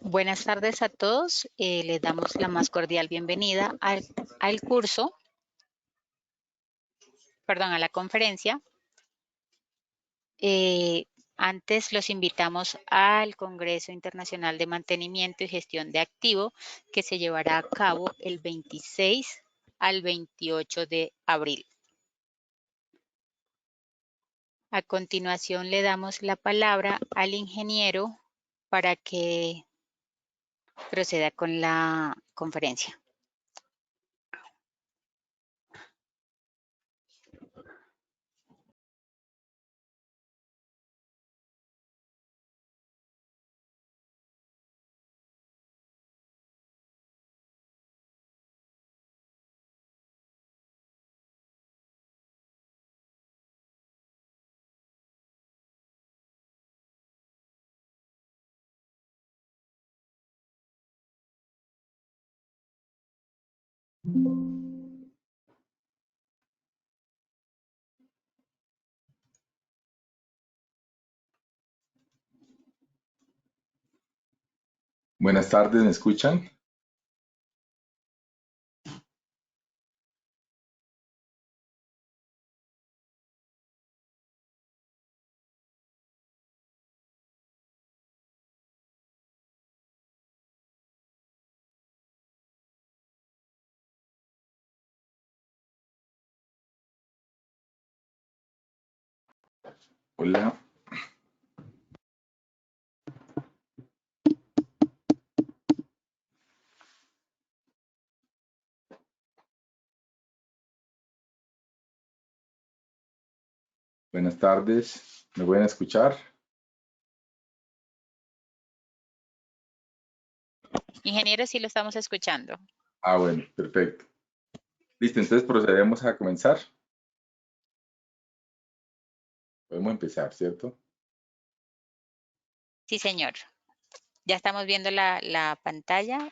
Buenas tardes a todos. Les damos la más cordial bienvenida al curso, a la conferencia. Antes los invitamos al Congreso Internacional de Mantenimiento y Gestión de Activo, que se llevará a cabo el 26 al 28 de abril. A continuación le damos la palabra al ingeniero para que proceda con la conferencia. Buenas tardes, ¿me escuchan? Hola. Buenas tardes, ¿me pueden escuchar? Ingeniero, sí lo estamos escuchando. Ah, bueno, perfecto. Listo, entonces procedemos a comenzar. Podemos empezar, ¿cierto? Sí, señor. Ya estamos viendo la pantalla.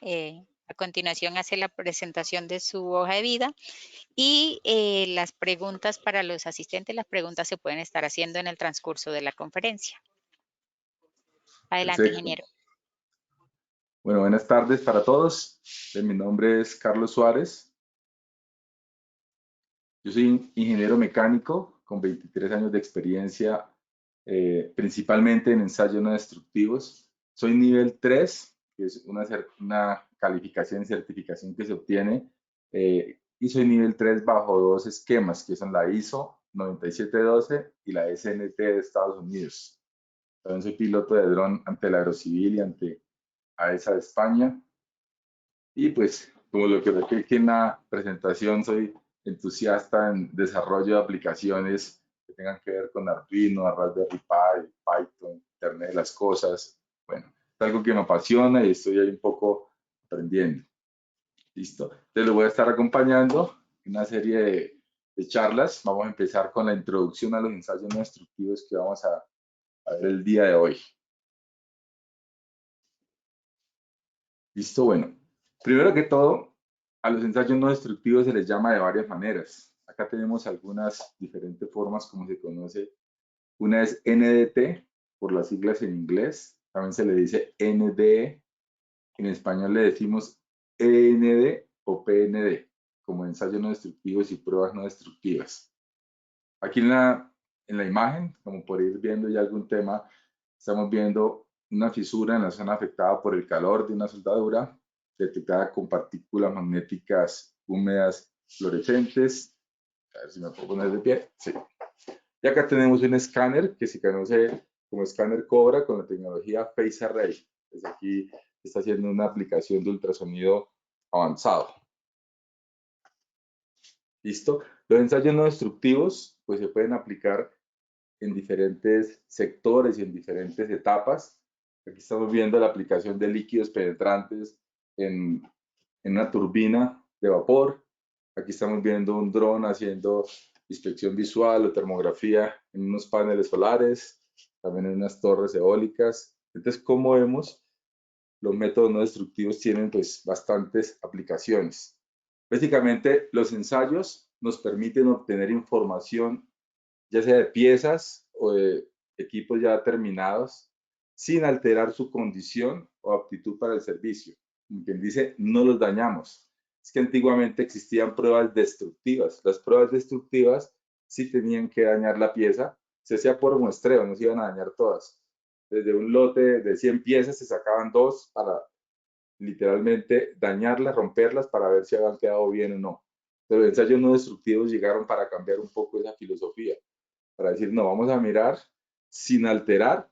A continuación hace la presentación de su hoja de vida y las preguntas para los asistentes, las preguntas se pueden estar haciendo en el transcurso de la conferencia. Adelante, Perfecto. ingeniero. Bueno, buenas tardes para todos. Mi nombre es Carlos Suárez. Yo soy ingeniero mecánico con 23 años de experiencia, principalmente en ensayos no destructivos. Soy nivel 3, que es una calificación y certificación que se obtiene, y soy nivel 3 bajo dos esquemas, que son la ISO 9712 y la SNT de Estados Unidos. También soy piloto de dron ante la Aerocivil y ante AESA de España. Y pues, como lo que dije aquí en la presentación, soy entusiasta en desarrollo de aplicaciones que tengan que ver con Arduino, Raspberry Pi, Python, Internet de las cosas. Bueno, es algo que me apasiona y estoy ahí un poco aprendiendo. Listo. Entonces lo voy a estar acompañando en una serie de charlas. Vamos a empezar con la introducción a los ensayos no destructivos que vamos a ver el día de hoy. Listo, bueno. Primero que todo, a los ensayos no destructivos se les llama de varias maneras. Acá tenemos algunas diferentes formas como se conoce. Una es NDT, por las siglas en inglés. También se le dice NDE. En español le decimos END o PND, como ensayos no destructivos y pruebas no destructivas. Aquí en la imagen, como por ir viendo ya algún tema, estamos viendo una fisura en la zona afectada por el calor de una soldadura, detectada con partículas magnéticas húmedas fluorescentes. A ver si me puedo poner de pie. Sí. Y acá tenemos un escáner que se conoce como escáner Cobra con la tecnología Phase Array. Desde aquí está haciendo una aplicación de ultrasonido avanzado. ¿Listo? Los ensayos no destructivos pues se pueden aplicar en diferentes sectores y en diferentes etapas. Aquí estamos viendo la aplicación de líquidos penetrantes en una turbina de vapor. Aquí estamos viendo un dron haciendo inspección visual o termografía en unos paneles solares, también en unas torres eólicas. Entonces, como vemos, los métodos no destructivos tienen pues bastantes aplicaciones. Básicamente, los ensayos nos permiten obtener información, ya sea de piezas o de equipos ya terminados, sin alterar su condición o aptitud para el servicio. Como quien dice, no los dañamos. Es que antiguamente existían pruebas destructivas. Las pruebas destructivas sí tenían que dañar la pieza, se hacía por muestreo, no se iban a dañar todas. Desde un lote de 100 piezas se sacaban 2 para literalmente dañarlas, romperlas para ver si habían quedado bien o no. Pero los ensayos no destructivos llegaron para cambiar un poco esa filosofía, para decir, no, vamos a mirar sin alterar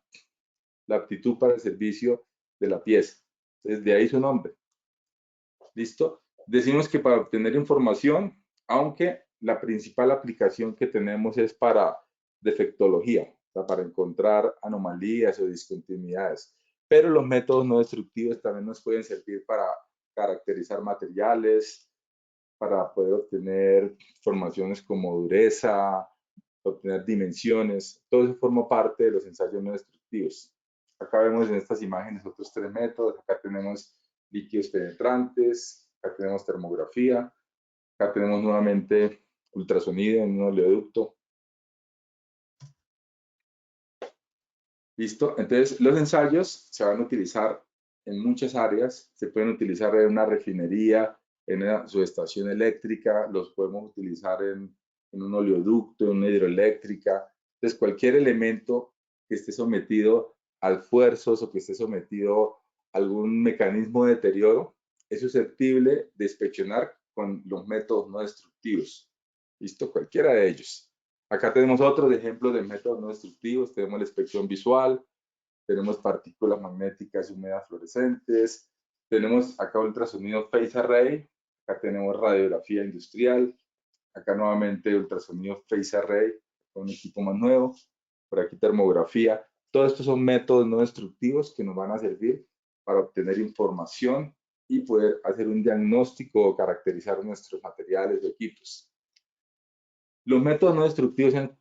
la aptitud para el servicio de la pieza. Entonces, de ahí su nombre. ¿Listo? Decimos que para obtener información, aunque la principal aplicación que tenemos es para defectología, o sea, para encontrar anomalías o discontinuidades. Pero los métodos no destructivos también nos pueden servir para caracterizar materiales, para poder obtener informaciones como dureza, obtener dimensiones. Todo eso forma parte de los ensayos no destructivos. Acá vemos en estas imágenes otros 3 métodos. Acá tenemos líquidos penetrantes, acá tenemos termografía, acá tenemos nuevamente ultrasonido en un oleoducto. ¿Listo? Entonces, los ensayos se van a utilizar en muchas áreas. Se pueden utilizar en una refinería, en una subestación eléctrica, los podemos utilizar en un oleoducto, en una hidroeléctrica. Entonces, cualquier elemento que esté sometido a esfuerzos o que esté sometido a algún mecanismo de deterioro es susceptible de inspeccionar con los métodos no destructivos. ¿Listo? Cualquiera de ellos. Acá tenemos otros ejemplos de métodos no destructivos. Tenemos la inspección visual, tenemos partículas magnéticas húmedas fluorescentes, tenemos acá ultrasonido phase array, acá tenemos radiografía industrial, acá nuevamente ultrasonido phase array con un equipo más nuevo, por aquí termografía. Todos estos son métodos no destructivos que nos van a servir para obtener información y poder hacer un diagnóstico o caracterizar nuestros materiales o equipos. Los métodos no destructivos se han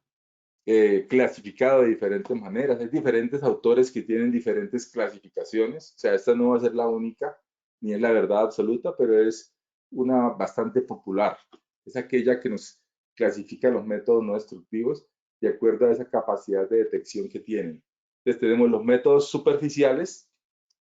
clasificado de diferentes maneras. Hay diferentes autores que tienen diferentes clasificaciones. O sea, esta no va a ser la única, ni es la verdad absoluta, pero es una bastante popular. Es aquella que nos clasifica los métodos no destructivos de acuerdo a esa capacidad de detección que tienen. Entonces tenemos los métodos superficiales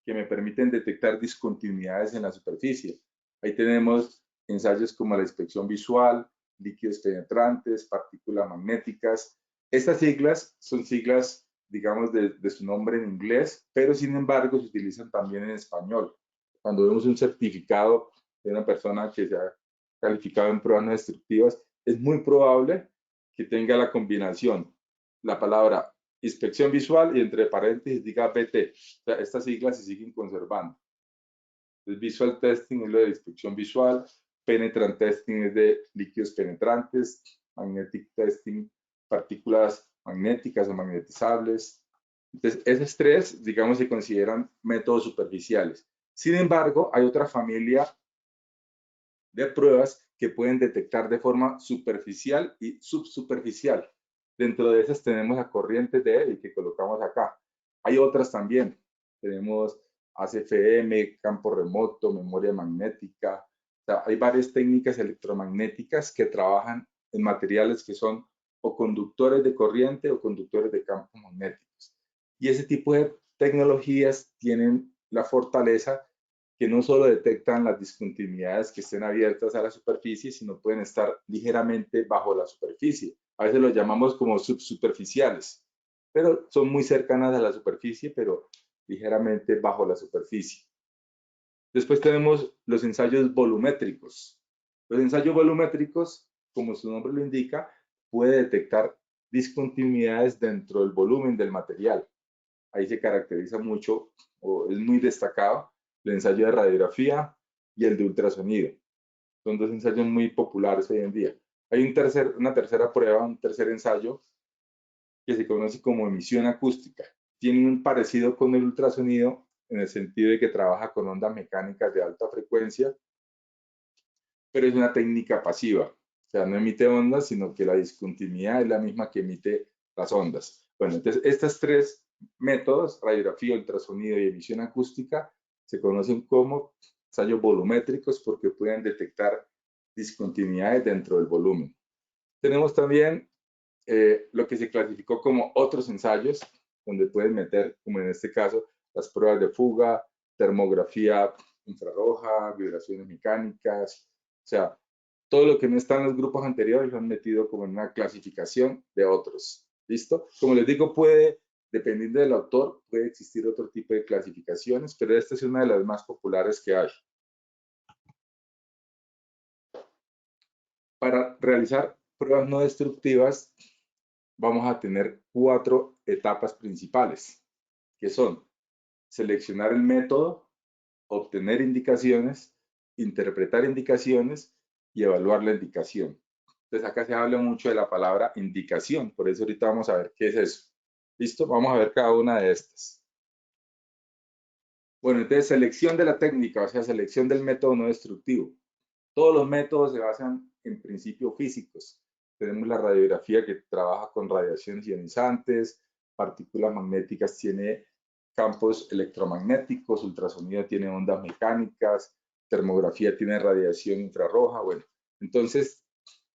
que me permiten detectar discontinuidades en la superficie. Ahí tenemos ensayos como la inspección visual, líquidos penetrantes, partículas magnéticas. Estas siglas son siglas, digamos, de su nombre en inglés, pero sin embargo se utilizan también en español. Cuando vemos un certificado de una persona que se ha calificado en pruebas no destructivas, es muy probable que tenga la combinación, la palabra inspección visual y entre paréntesis diga BT. O sea, estas siglas se siguen conservando. El visual testing es lo de inspección visual, penetrant testing es de líquidos penetrantes, magnetic testing, partículas magnéticas o magnetizables. Entonces, esos 3, digamos, se consideran métodos superficiales. Sin embargo, hay otra familia de pruebas que pueden detectar de forma superficial y subsuperficial. Dentro de esas tenemos a corrientes de Eddy que colocamos acá. Hay otras también. Tenemos ACFM, campo remoto, memoria magnética. O sea, hay varias técnicas electromagnéticas que trabajan en materiales que son o conductores de corriente o conductores de campos magnéticos. Y ese tipo de tecnologías tienen la fortaleza que no solo detectan las discontinuidades que estén abiertas a la superficie, sino pueden estar ligeramente bajo la superficie. A veces los llamamos como subsuperficiales, pero son muy cercanas a la superficie, pero ligeramente bajo la superficie. Después tenemos los ensayos volumétricos. Los ensayos volumétricos, como su nombre lo indica, puede detectar discontinuidades dentro del volumen del material. Ahí se caracteriza mucho, o es muy destacado, el ensayo de radiografía y el de ultrasonido. Son 2 ensayos muy populares hoy en día. Hay una tercera prueba, un tercer ensayo, que se conoce como emisión acústica. Tiene un parecido con el ultrasonido en el sentido de que trabaja con ondas mecánicas de alta frecuencia, pero es una técnica pasiva. O sea, no emite ondas, sino que la discontinuidad es la misma que emite las ondas. Bueno, entonces estas 3 métodos, radiografía, ultrasonido y emisión acústica, se conocen como ensayos volumétricos porque pueden detectar discontinuidades dentro del volumen. Tenemos también lo que se clasificó como otros ensayos. donde pueden meter, como en este caso, las pruebas de fuga, termografía infrarroja, vibraciones mecánicas, o sea, todo lo que no está en los grupos anteriores lo han metido como en una clasificación de otros. ¿Listo? Como les digo, puede, dependiendo del autor, puede existir otro tipo de clasificaciones, pero esta es una de las más populares que hay. Para realizar pruebas no destructivas, vamos a tener 4 etapas principales, que son seleccionar el método, obtener indicaciones, interpretar indicaciones y evaluar la indicación. Entonces acá se habla mucho de la palabra indicación, por eso ahorita vamos a ver qué es eso. ¿Listo? Vamos a ver cada una de estas. Bueno, entonces selección de la técnica, o sea, selección del método no destructivo. Todos los métodos se basan en principios físicos. Tenemos la radiografía que trabaja con radiaciones ionizantes, partículas magnéticas tiene campos electromagnéticos, ultrasonido tiene ondas mecánicas, termografía tiene radiación infrarroja. Bueno, entonces,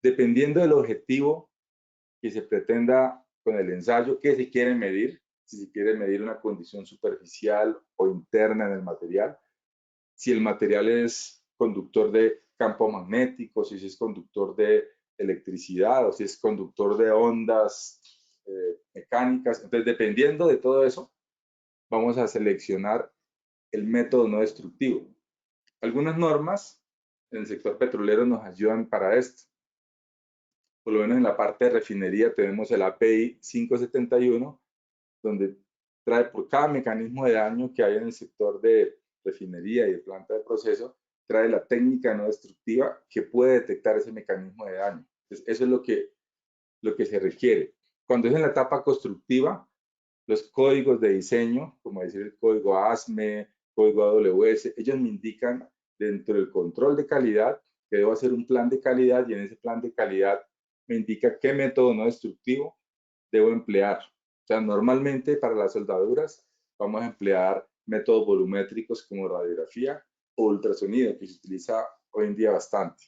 dependiendo del objetivo que se pretenda con el ensayo, qué se quiere medir, si se quiere medir una condición superficial o interna en el material, si el material es conductor de campo magnético, si es conductor de electricidad o si es conductor de ondas mecánicas. Entonces, dependiendo de todo eso, vamos a seleccionar el método no destructivo. Algunas normas en el sector petrolero nos ayudan para esto. Por lo menos en la parte de refinería tenemos el API 571, donde trae por cada mecanismo de daño que hay en el sector de refinería y de planta de proceso, trae la técnica no destructiva que puede detectar ese mecanismo de daño. Entonces, eso es lo que se requiere. Cuando es en la etapa constructiva, los códigos de diseño, como decir el código ASME, código AWS, ellos me indican dentro del control de calidad que debo hacer un plan de calidad y en ese plan de calidad me indica qué método no destructivo debo emplear. O sea, normalmente para las soldaduras vamos a emplear métodos volumétricos como radiografía o ultrasonido, que se utiliza hoy en día bastante.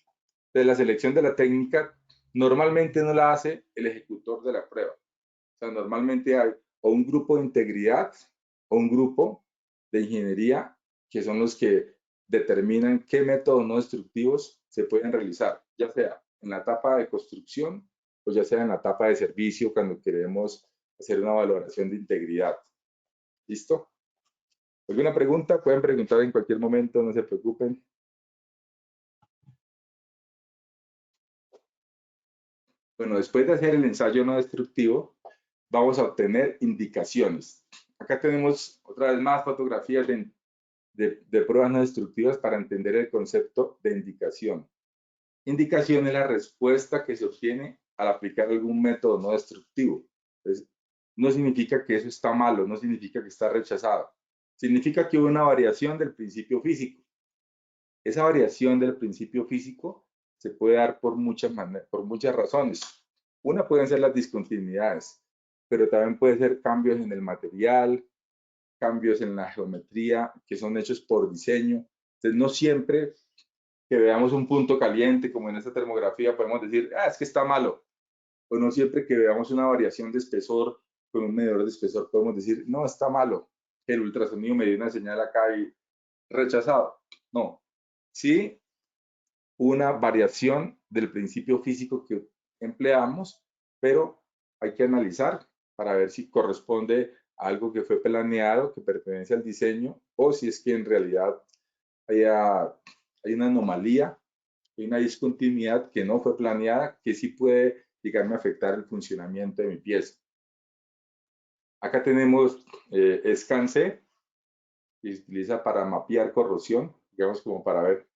Entonces, la selección de la técnica normalmente no la hace el ejecutor de la prueba. O sea, normalmente hay o un grupo de integridad o un grupo de ingeniería que son los que determinan qué métodos no destructivos se pueden realizar, ya sea en la etapa de construcción o ya sea en la etapa de servicio cuando queremos hacer una valoración de integridad. ¿Listo? ¿Alguna pregunta? Pueden preguntar en cualquier momento, no se preocupen. Bueno, después de hacer el ensayo no destructivo, vamos a obtener indicaciones. Acá tenemos otra vez más fotografías de pruebas no destructivas para entender el concepto de indicación. Indicación es la respuesta que se obtiene al aplicar algún método no destructivo. Entonces, no significa que eso está malo, no significa que está rechazado. Significa que hubo una variación del principio físico. Esa variación del principio físico se puede dar por muchas razones. Una pueden ser las discontinuidades, pero también puede ser cambios en el material, cambios en la geometría que son hechos por diseño. Entonces, no siempre que veamos un punto caliente, como en esta termografía, podemos decir, es que está malo. O no siempre que veamos una variación de espesor con un medidor de espesor, podemos decir, no, está malo. El ultrasonido me dio una señal acá y rechazado. No. Sí, una variación del principio físico que empleamos, pero hay que analizar para ver si corresponde a algo que fue planeado, que pertenece al diseño, o si es que en realidad hay una anomalía, hay una discontinuidad que no fue planeada, que sí puede llegarme a afectar el funcionamiento de mi pieza. Acá tenemos ScanC, que se utiliza para mapear corrosión, digamos como para ver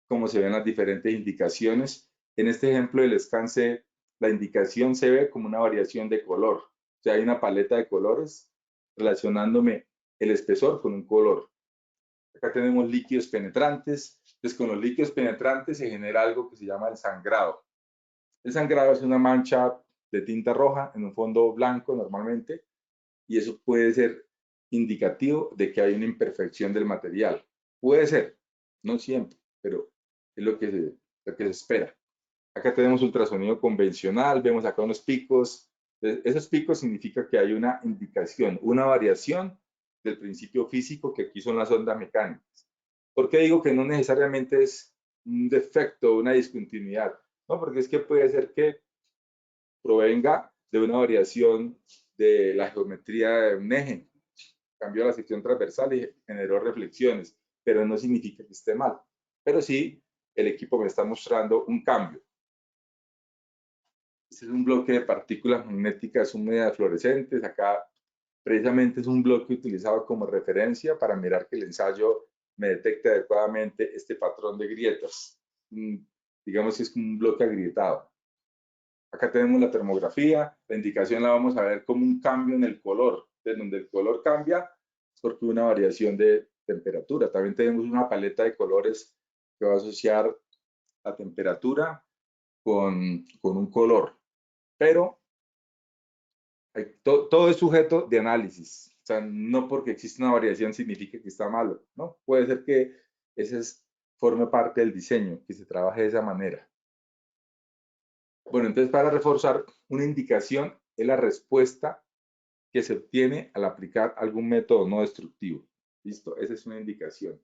cómo se ven las diferentes indicaciones. En este ejemplo del ScanC, la indicación se ve como una variación de color. O sea, hay una paleta de colores relacionándome el espesor con un color. Acá tenemos líquidos penetrantes. Entonces, con los líquidos penetrantes se genera algo que se llama el sangrado. El sangrado es una mancha de tinta roja en un fondo blanco normalmente, y eso puede ser indicativo de que hay una imperfección del material. Puede ser, no siempre, pero es lo que se espera. Acá tenemos ultrasonido convencional, vemos acá unos picos Entonces, esos picos significa que hay una indicación, una variación del principio físico, que aquí son las ondas mecánicas. ¿Por qué digo que no necesariamente es un defecto, una discontinuidad? No, porque es que puede ser que provenga de una variación de la geometría de un eje, cambió la sección transversal y generó reflexiones, pero no significa que esté mal. Pero sí, el equipo me está mostrando un cambio. Este es un bloque de partículas magnéticas húmedas fluorescentes. Acá precisamente es un bloque utilizado como referencia para mirar que el ensayo me detecte adecuadamente este patrón de grietas. Digamos que es un bloque agrietado. Acá tenemos la termografía, la indicación la vamos a ver como un cambio en el color, de donde el color cambia porque hay una variación de temperatura. También tenemos una paleta de colores que va a asociar la temperatura con un color, pero todo es sujeto de análisis. O sea, no porque existe una variación significa que está malo, ¿no? Puede ser que forme parte del diseño, que se trabaje de esa manera. Bueno, entonces para reforzar, una indicación es la respuesta que se obtiene al aplicar algún método no destructivo. ¿Listo? Esa es una indicación.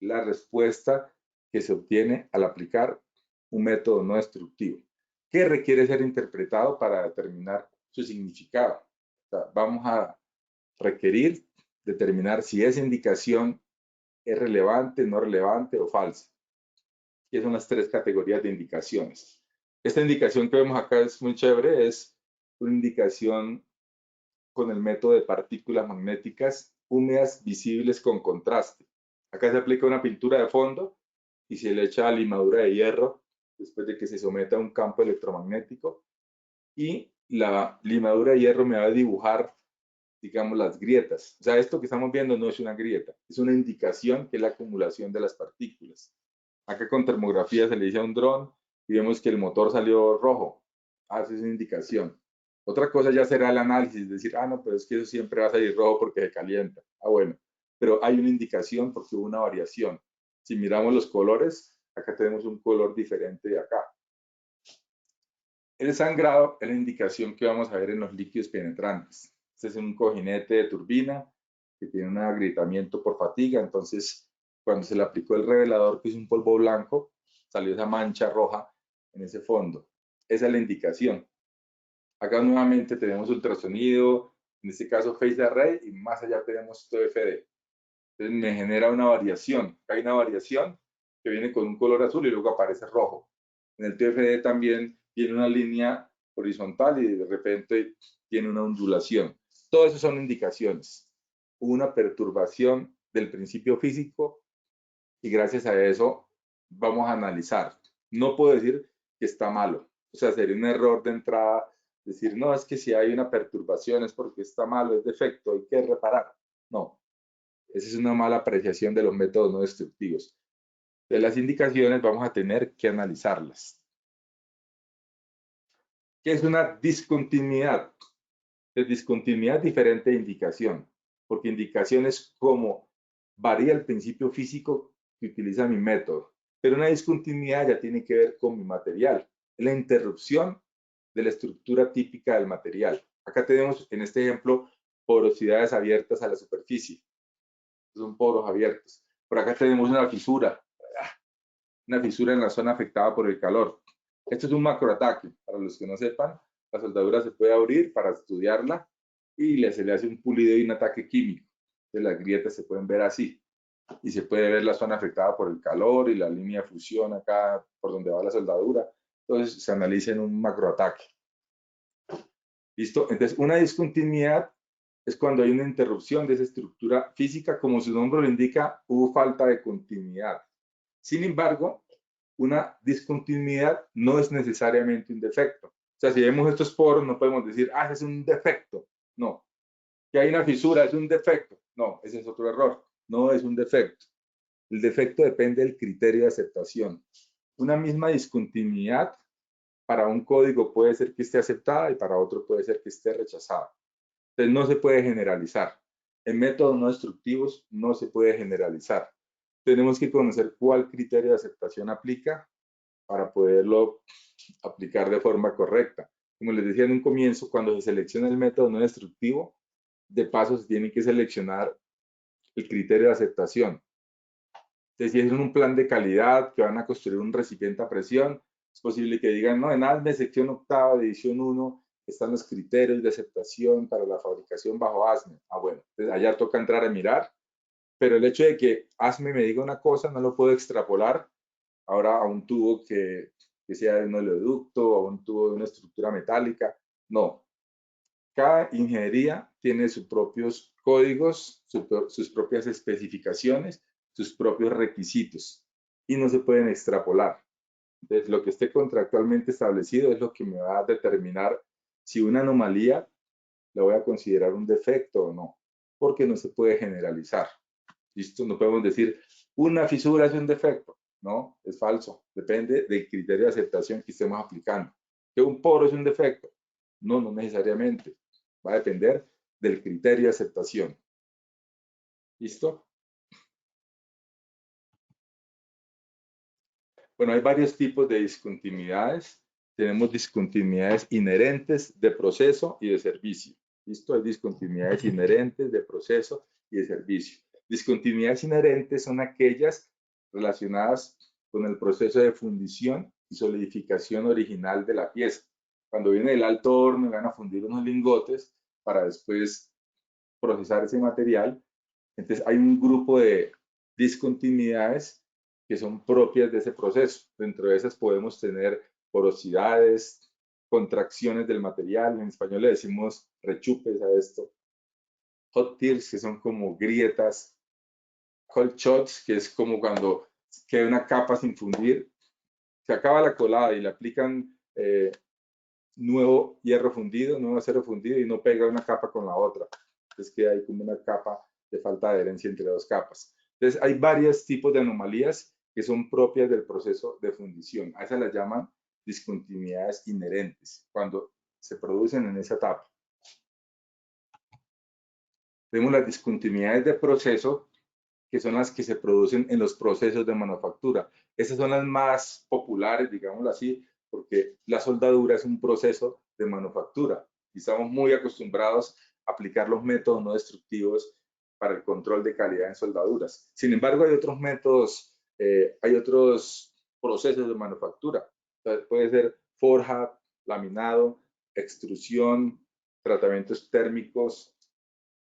La respuesta que se obtiene al aplicar un método no destructivo, que requiere ser interpretado para determinar su significado. O sea, vamos a requerir determinar si esa indicación es relevante, no relevante o falsa. Y son las tres categorías de indicaciones. Esta indicación que vemos acá es muy chévere, es una indicación con el método de partículas magnéticas húmedas visibles con contraste. Acá se aplica una pintura de fondo y se le echa limadura de hierro después de que se someta a un campo electromagnético, y la limadura de hierro me va a dibujar, digamos, las grietas. O sea, esto que estamos viendo no es una grieta, es una indicación que es la acumulación de las partículas. Acá con termografía se le dice a un dron y vemos que el motor salió rojo. Esa es una indicación. Otra cosa ya será el análisis, decir, no, pero es que eso siempre va a salir rojo porque se calienta. Bueno, pero hay una indicación porque hubo una variación. Si miramos los colores, acá tenemos un color diferente de acá. El sangrado es la indicación que vamos a ver en los líquidos penetrantes. Este es un cojinete de turbina que tiene un agrietamiento por fatiga, entonces cuando se le aplicó el revelador, que es un polvo blanco, salió esa mancha roja en ese fondo. Esa es la indicación. Acá nuevamente tenemos ultrasonido, en este caso phase array, y más allá tenemos TFD. Entonces me genera una variación. Hay una variación que viene con un color azul y luego aparece rojo. En el TFD también tiene una línea horizontal y de repente tiene una ondulación. Todo eso son indicaciones. Hubo una perturbación del principio físico y gracias a eso vamos a analizar. No puedo decir que está malo. O sea, sería un error de entrada decir, no, es que si hay una perturbación es porque está malo, es defecto, hay que reparar. No, esa es una mala apreciación de los métodos no destructivos. De las indicaciones vamos a tener que analizarlas. ¿Qué es una discontinuidad? La discontinuidad es diferente de indicación, porque indicación es como varía el principio físico que utiliza mi método, pero una discontinuidad ya tiene que ver con mi material, es la interrupción de la estructura típica del material. Acá tenemos en este ejemplo porosidades abiertas a la superficie, son poros abiertos. Por acá tenemos una fisura en la zona afectada por el calor. Esto es un macroataque. Para los que no sepan, la soldadura se puede abrir para estudiarla y se le hace un pulido y un ataque químico. Entonces, las grietas se pueden ver así y se puede ver la zona afectada por el calor y la línea de fusión acá por donde va la soldadura. Entonces, se analiza en un macroataque. ¿Listo? Entonces, una discontinuidad es cuando hay una interrupción de esa estructura física, como su nombre lo indica, hubo falta de continuidad. Sin embargo, una discontinuidad no es necesariamente un defecto. O sea, si vemos estos poros, no podemos decir, ese es un defecto. No. Que hay una fisura, es un defecto. No, ese es otro error. No es un defecto. El defecto depende del criterio de aceptación. Una misma discontinuidad para un código puede ser que esté aceptada y para otro puede ser que esté rechazada. Entonces, no se puede generalizar. En métodos no destructivos no se puede generalizar. Tenemos que conocer cuál criterio de aceptación aplica para poderlo aplicar de forma correcta. Como les decía en un comienzo, cuando se selecciona el método no destructivo, de paso se tiene que seleccionar el criterio de aceptación. Entonces, si es un plan de calidad que van a construir un recipiente a presión, es posible que digan, no, en ASME sección octava de edición 1 están los criterios de aceptación para la fabricación bajo ASME. Ah, bueno, entonces allá toca entrar a mirar, pero el hecho de que ASME me diga una cosa no lo puedo extrapolar ahora a un tubo que sea de un oleoducto o a un tubo de una estructura metálica. No, cada ingeniería tiene sus propios códigos, sus propias especificaciones, sus propios requisitos y no se pueden extrapolar. Entonces, lo que esté contractualmente establecido es lo que me va a determinar si una anomalía la voy a considerar un defecto o no, porque no se puede generalizar. ¿Listo? No podemos decir una fisura es un defecto. No, es falso. Depende del criterio de aceptación que estemos aplicando. ¿Que un poro es un defecto? No, no necesariamente. Va a depender del criterio de aceptación. ¿Listo? Bueno, hay varios tipos de discontinuidades. Tenemos discontinuidades inherentes de proceso y de servicio. ¿Listo? Hay discontinuidades inherentes de proceso y de servicio. Discontinuidades inherentes son aquellas relacionadas con el proceso de fundición y solidificación original de la pieza. Cuando viene el alto horno y van a fundir unos lingotes para después procesar ese material, entonces hay un grupo de discontinuidades que son propias de ese proceso. Dentro de esas podemos tener porosidades, contracciones del material, en español le decimos rechupes a esto, hot tilts, que son como grietas, cold shots, que es como cuando queda una capa sin fundir, se acaba la colada y le aplican nuevo hierro fundido, nuevo acero fundido y no pega una capa con la otra. Entonces queda ahí como una capa de falta de adherencia entre dos capas. Entonces hay varios tipos de anomalías que son propias del proceso de fundición. A esas las llaman discontinuidades inherentes, cuando se producen en esa etapa. Tenemos las discontinuidades de proceso, que son las que se producen en los procesos de manufactura. Esas son las más populares, digámoslo así, porque la soldadura es un proceso de manufactura y estamos muy acostumbrados a aplicar los métodos no destructivos para el control de calidad en soldaduras. Sin embargo, hay otros métodos, hay otros procesos de manufactura. Entonces, puede ser forja, laminado, extrusión, tratamientos térmicos,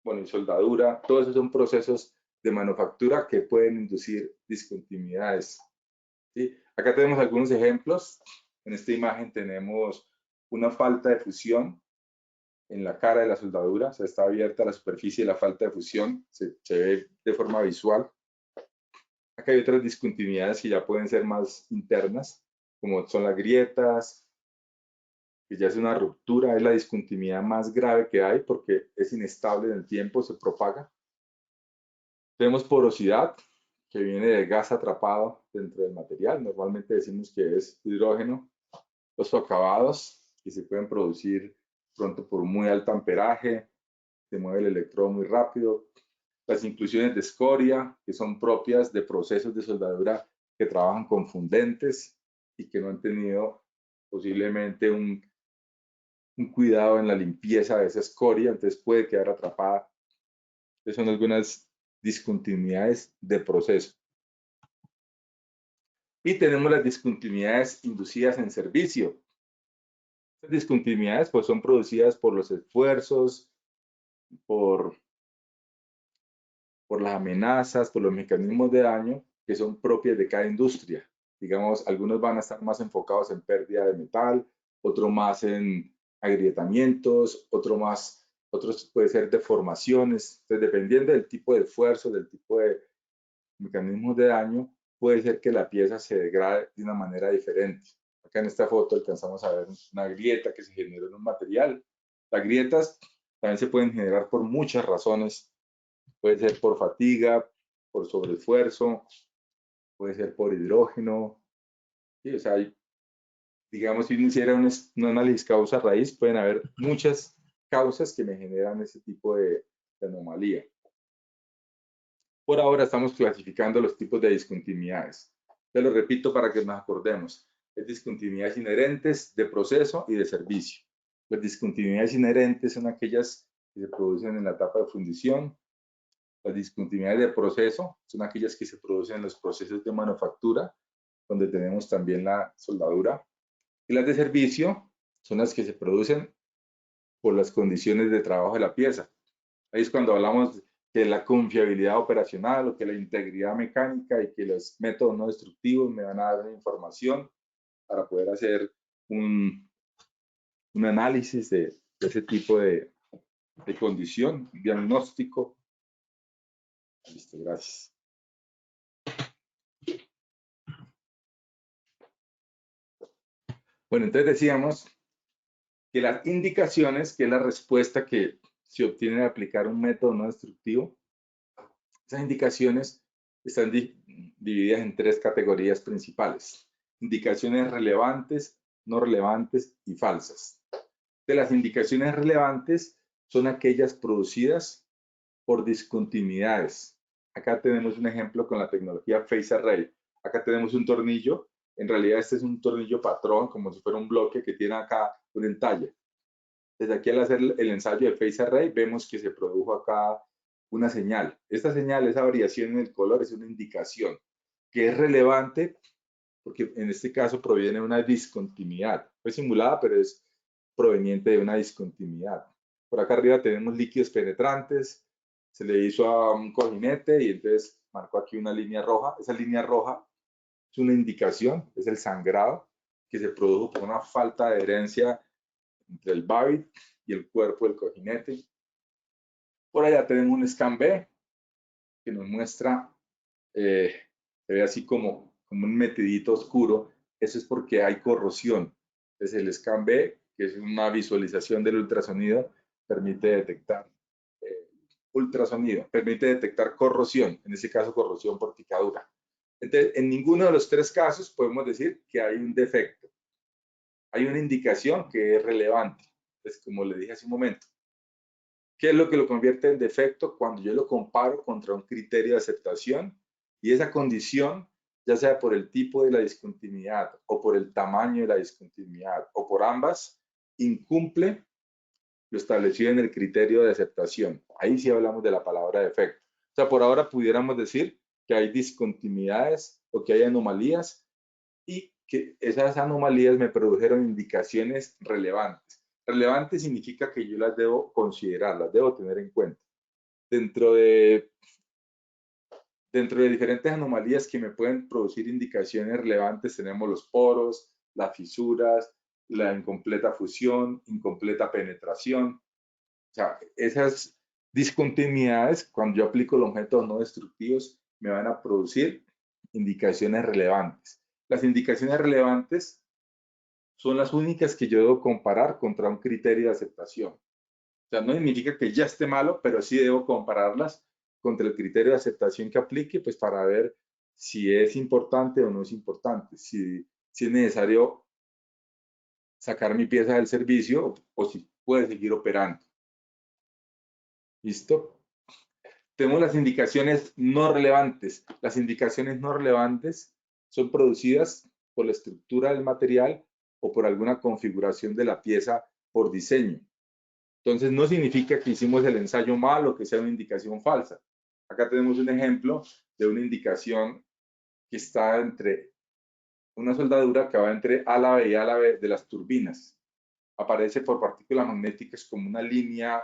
bueno, y soldadura. Todos esos son procesos de manufactura que pueden inducir discontinuidades. ¿Sí? Acá tenemos algunos ejemplos. En esta imagen tenemos una falta de fusión en la cara de la soldadura. O sea, está abierta la superficie de la falta de fusión. Se ve de forma visual. Acá hay otras discontinuidades que ya pueden ser más internas, como son las grietas, que ya es una ruptura, es la discontinuidad más grave que hay porque es inestable en el tiempo, se propaga. Tenemos porosidad, que viene del gas atrapado dentro del material. Normalmente decimos que es hidrógeno. Los acabados, que se pueden producir pronto por muy alto amperaje, se mueve el electrodo muy rápido. Las inclusiones de escoria, que son propias de procesos de soldadura que trabajan con fundentes y que no han tenido posiblemente un cuidado en la limpieza de esa escoria, entonces puede quedar atrapada. Estas son algunas discontinuidades de proceso. Y tenemos las discontinuidades inducidas en servicio. Estas discontinuidades pues, son producidas por los esfuerzos, por las amenazas, por los mecanismos de daño que son propias de cada industria. Digamos, algunos van a estar más enfocados en pérdida de metal, otro más en agrietamientos, otros puede ser deformaciones. Entonces, dependiendo del tipo de esfuerzo, del tipo de mecanismos de daño, puede ser que la pieza se degrade de una manera diferente. Acá en esta foto alcanzamos a ver una grieta que se generó en un material. Las grietas también se pueden generar por muchas razones. Puede ser por fatiga, por sobreesfuerzo, puede ser por hidrógeno. ¿Sí? O sea, digamos, si uno hiciera un análisis causa-raíz, pueden haber muchas causas que me generan ese tipo de anomalía. Por ahora estamos clasificando los tipos de discontinuidades. Te lo repito para que nos acordemos. Es discontinuidades inherentes de proceso y de servicio. Las discontinuidades inherentes son aquellas que se producen en la etapa de fundición. Las discontinuidades de proceso son aquellas que se producen en los procesos de manufactura, donde tenemos también la soldadura. Y las de servicio son las que se producen por las condiciones de trabajo de la pieza. Ahí es cuando hablamos de la confiabilidad operacional o que la integridad mecánica y que los métodos no destructivos me van a dar una información para poder hacer un análisis de ese tipo de condición, diagnóstico. Listo, gracias. Bueno, entonces decíamos que las indicaciones, que es la respuesta que se obtiene de aplicar un método no destructivo, esas indicaciones están divididas en tres categorías principales: indicaciones relevantes, no relevantes y falsas. De las indicaciones relevantes son aquellas producidas por discontinuidades. Acá tenemos un ejemplo con la tecnología Phase Array. Acá tenemos un tornillo. En realidad este es un tornillo patrón, como si fuera un bloque que tiene acá un entalle. Desde aquí, al hacer el ensayo de Phase Array, vemos que se produjo acá una señal. Esta señal, esa variación en el color, es una indicación que es relevante porque en este caso proviene de una discontinuidad. Fue simulada, pero es proveniente de una discontinuidad. Por acá arriba tenemos líquidos penetrantes. Se le hizo a un cojinete y entonces marcó aquí una línea roja. Esa línea roja es una indicación, es el sangrado que se produjo por una falta de adherencia entre el babbitt y el cuerpo del cojinete. Por allá tenemos un scan B que nos muestra, se ve así como un metidito oscuro. Eso es porque hay corrosión. Entonces el scan B, que es una visualización del ultrasonido, permite detectar ultrasonido, permite detectar corrosión, en este caso corrosión por picadura. Entonces, en ninguno de los tres casos podemos decir que hay un defecto. Hay una indicación que es relevante. Entonces, como le dije hace un momento, ¿qué es lo que lo convierte en defecto? Cuando yo lo comparo contra un criterio de aceptación y esa condición, ya sea por el tipo de la discontinuidad o por el tamaño de la discontinuidad o por ambas, incumple lo establecido en el criterio de aceptación. Ahí sí hablamos de la palabra defecto. O sea, por ahora pudiéramos decir que hay discontinuidades o que hay anomalías y que esas anomalías me produjeron indicaciones relevantes. Relevante significa que yo las debo considerar, las debo tener en cuenta. Dentro de diferentes anomalías que me pueden producir indicaciones relevantes, tenemos los poros, las fisuras, la incompleta fusión, incompleta penetración. O sea, esas discontinuidades, cuando yo aplico los métodos no destructivos, me van a producir indicaciones relevantes. Las indicaciones relevantes son las únicas que yo debo comparar contra un criterio de aceptación. O sea, no significa que ya esté malo, pero sí debo compararlas contra el criterio de aceptación que aplique, pues para ver si es importante o no es importante, si es necesario sacar mi pieza del servicio o si puede seguir operando. ¿Listo? Tenemos las indicaciones no relevantes. Las indicaciones no relevantes son producidas por la estructura del material o por alguna configuración de la pieza por diseño. Entonces, no significa que hicimos el ensayo mal o que sea una indicación falsa. Acá tenemos un ejemplo de una indicación que está entre una soldadura que va entre ala B y ala B de las turbinas. Aparece por partículas magnéticas como una línea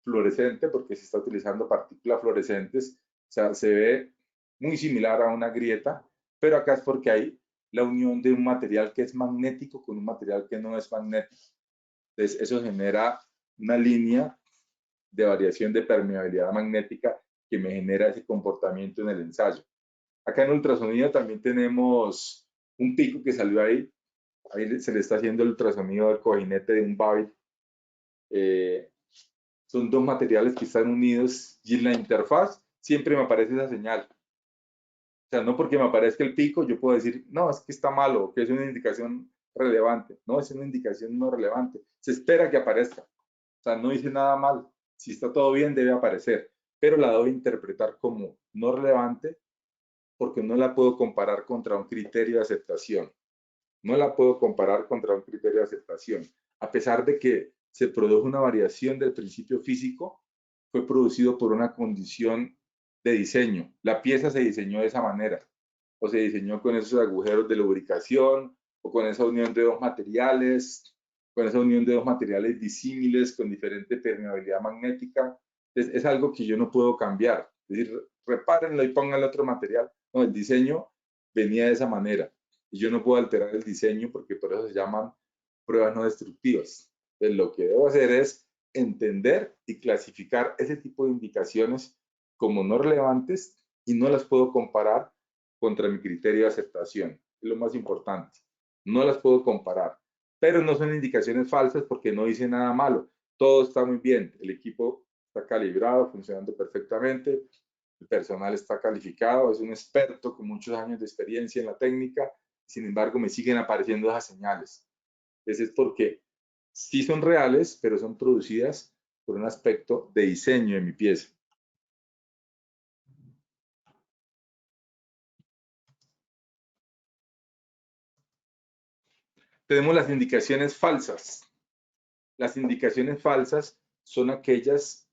fluorescente porque se está utilizando partículas fluorescentes. O sea, se ve muy similar a una grieta, pero acá es porque hay la unión de un material que es magnético con un material que no es magnético. Entonces, eso genera una línea de variación de permeabilidad magnética que me genera ese comportamiento en el ensayo. Acá en ultrasonido también tenemos un pico que salió ahí. Ahí se le está haciendo el ultrasonido del cojinete de un babbitt. Son dos materiales que están unidos y en la interfaz siempre me aparece esa señal. O sea, no porque me aparezca el pico, yo puedo decir, no, es que está malo, que es una indicación relevante. No, es una indicación no relevante. Se espera que aparezca. O sea, no dice nada mal. Si está todo bien, debe aparecer. Pero la debo interpretar como no relevante porque no la puedo comparar contra un criterio de aceptación. No la puedo comparar contra un criterio de aceptación. a pesar de que se produjo una variación del principio físico, fue producido por una condición de diseño. La pieza se diseñó de esa manera, o se diseñó con esos agujeros de lubricación, o con esa unión de dos materiales, con esa unión de dos materiales disímiles, con diferente permeabilidad magnética. Es algo que yo no puedo cambiar. Es decir, repárenlo y pongan otro material. No, el diseño venía de esa manera. Y yo no puedo alterar el diseño porque por eso se llaman pruebas no destructivas. Entonces, lo que debo hacer es entender y clasificar ese tipo de indicaciones como no relevantes y no las puedo comparar contra mi criterio de aceptación. Es lo más importante. No las puedo comparar, pero no son indicaciones falsas porque no dice nada malo. Todo está muy bien. El equipo está calibrado, funcionando perfectamente. El personal está calificado, es un experto con muchos años de experiencia en la técnica. Sin embargo, me siguen apareciendo esas señales. Eso es porque sí son reales, pero son producidas por un aspecto de diseño de mi pieza. Tenemos las indicaciones falsas. Las indicaciones falsas son aquellas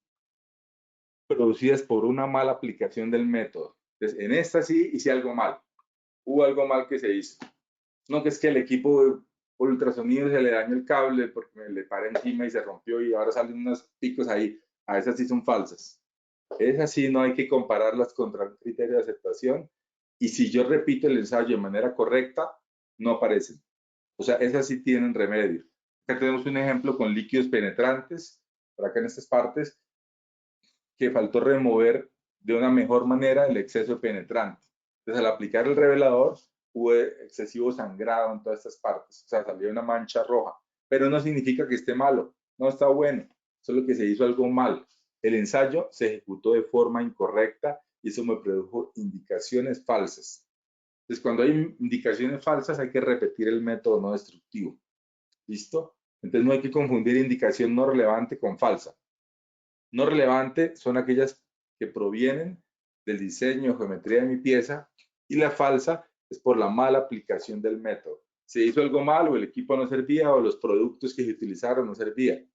producidas por una mala aplicación del método. Entonces, en esta sí hice algo mal. Hubo algo mal que se hizo. No, que es que el equipo por ultrasonido se le dañó el cable porque me le paré encima y se rompió y ahora salen unos picos ahí. A esas sí son falsas. Esas sí no hay que compararlas contra el criterio de aceptación. Y si yo repito el ensayo de manera correcta, no aparecen. O sea, esas sí tienen remedio. Acá tenemos un ejemplo con líquidos penetrantes, por acá en estas partes, que faltó remover de una mejor manera el exceso penetrante. Entonces, al aplicar el revelador, hubo excesivo sangrado en todas estas partes, o sea, salió una mancha roja, pero no significa que esté malo, no está bueno, solo que se hizo algo mal. El ensayo se ejecutó de forma incorrecta y eso me produjo indicaciones falsas. Entonces, cuando hay indicaciones falsas, hay que repetir el método no destructivo. ¿Listo? Entonces, no hay que confundir indicación no relevante con falsa. No relevante son aquellas que provienen del diseño o geometría de mi pieza y la falsa es por la mala aplicación del método. Se hizo algo mal o el equipo no servía o los productos que se utilizaron no servían.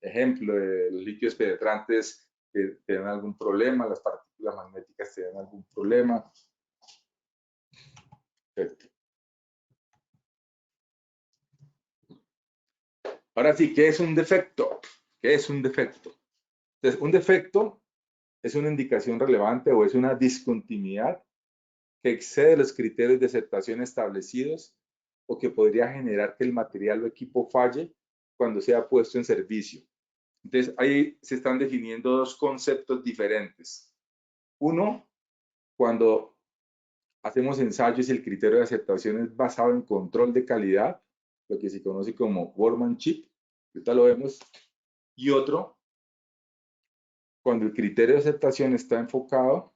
Ejemplo, los líquidos penetrantes que tienen algún problema, las partículas magnéticas tienen algún problema. Perfecto. Ahora sí, ¿qué es un defecto? ¿Qué es un defecto? Entonces, un defecto es una indicación relevante o es una discontinuidad que excede los criterios de aceptación establecidos o que podría generar que el material o equipo falle cuando sea puesto en servicio. Entonces, ahí se están definiendo dos conceptos diferentes. Uno, cuando hacemos ensayos y el criterio de aceptación es basado en control de calidad, lo que se conoce como workmanship, ahorita lo vemos. Y otro, cuando el criterio de aceptación está enfocado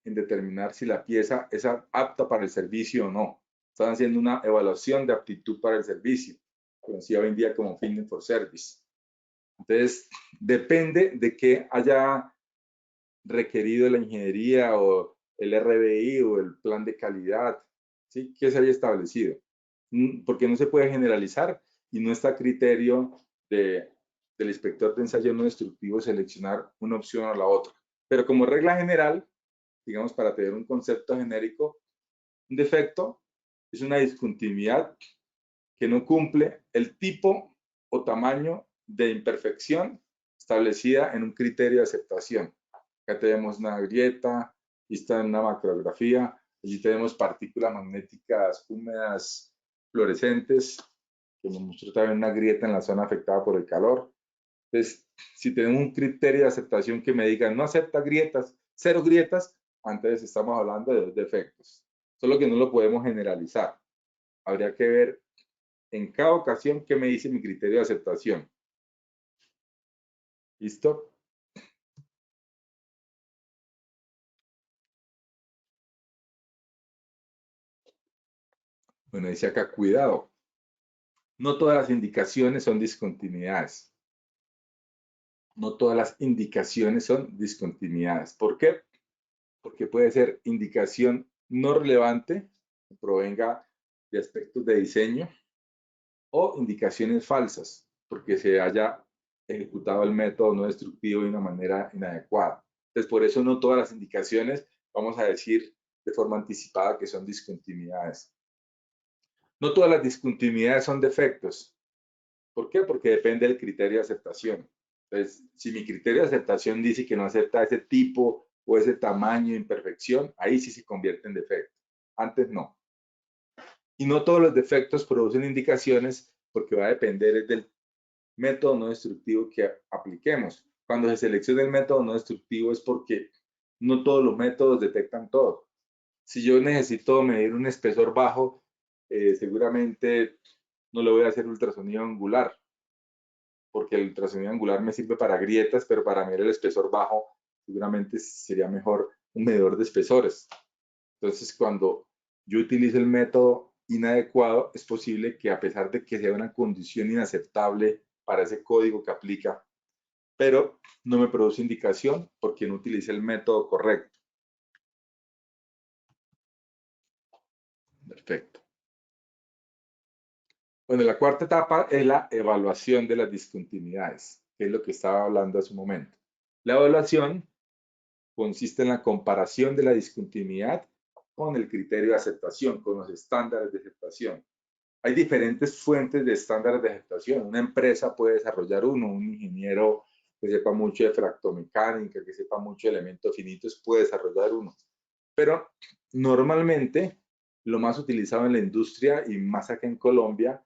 en determinar si la pieza es apta para el servicio o no. Están haciendo una evaluación de aptitud para el servicio, conocida hoy en día como Fitness for Service. Entonces, depende de qué haya requerido la ingeniería o el RBI o el plan de calidad, ¿sí? Que se haya establecido. Porque no se puede generalizar y no está a criterio del inspector de ensayo no destructivo seleccionar una opción o la otra. Pero como regla general, digamos, para tener un concepto genérico, un defecto es una discontinuidad que no cumple el tipo o tamaño de imperfección establecida en un criterio de aceptación. Acá tenemos una grieta, aquí está una macrografía, allí tenemos partículas magnéticas húmedas fluorescentes, que nos mostró también una grieta en la zona afectada por el calor. Entonces, si tenemos un criterio de aceptación que me diga no acepta grietas, cero grietas, entonces estamos hablando de defectos. Solo que no lo podemos generalizar. Habría que ver en cada ocasión qué me dice mi criterio de aceptación. ¿Listo? Bueno, dice acá, cuidado. No todas las indicaciones son discontinuidades. No todas las indicaciones son discontinuidades. ¿Por qué? Porque puede ser indicación no relevante, que provenga de aspectos de diseño, o indicaciones falsas, porque se haya ejecutado el método no destructivo de una manera inadecuada. Entonces, por eso no todas las indicaciones vamos a decir de forma anticipada que son discontinuidades. No todas las discontinuidades son defectos. ¿Por qué? Porque depende del criterio de aceptación. Entonces, si mi criterio de aceptación dice que no acepta ese tipo o ese tamaño de imperfección, ahí sí se convierte en defecto. Antes no. Y no todos los defectos producen indicaciones porque va a depender del método no destructivo que apliquemos. Cuando se selecciona el método no destructivo es porque no todos los métodos detectan todo. Si yo necesito medir un espesor bajo, seguramente no le voy a hacer ultrasonido angular, porque el ultrasonido angular me sirve para grietas, pero para medir el espesor bajo, seguramente sería mejor un medidor de espesores. Entonces, cuando yo utilizo el método inadecuado, es posible que a pesar de que sea una condición inaceptable para ese código que aplica, pero no me produce indicación porque no utilicé el método correcto. Perfecto. Bueno, la cuarta etapa es la evaluación de las discontinuidades, que es lo que estaba hablando hace un momento. La evaluación consiste en la comparación de la discontinuidad con el criterio de aceptación, con los estándares de aceptación. Hay diferentes fuentes de estándares de aceptación. Una empresa puede desarrollar uno, un ingeniero que sepa mucho de fractomecánica, que sepa mucho de elementos finitos, puede desarrollar uno. Pero normalmente lo más utilizado en la industria y más acá en Colombia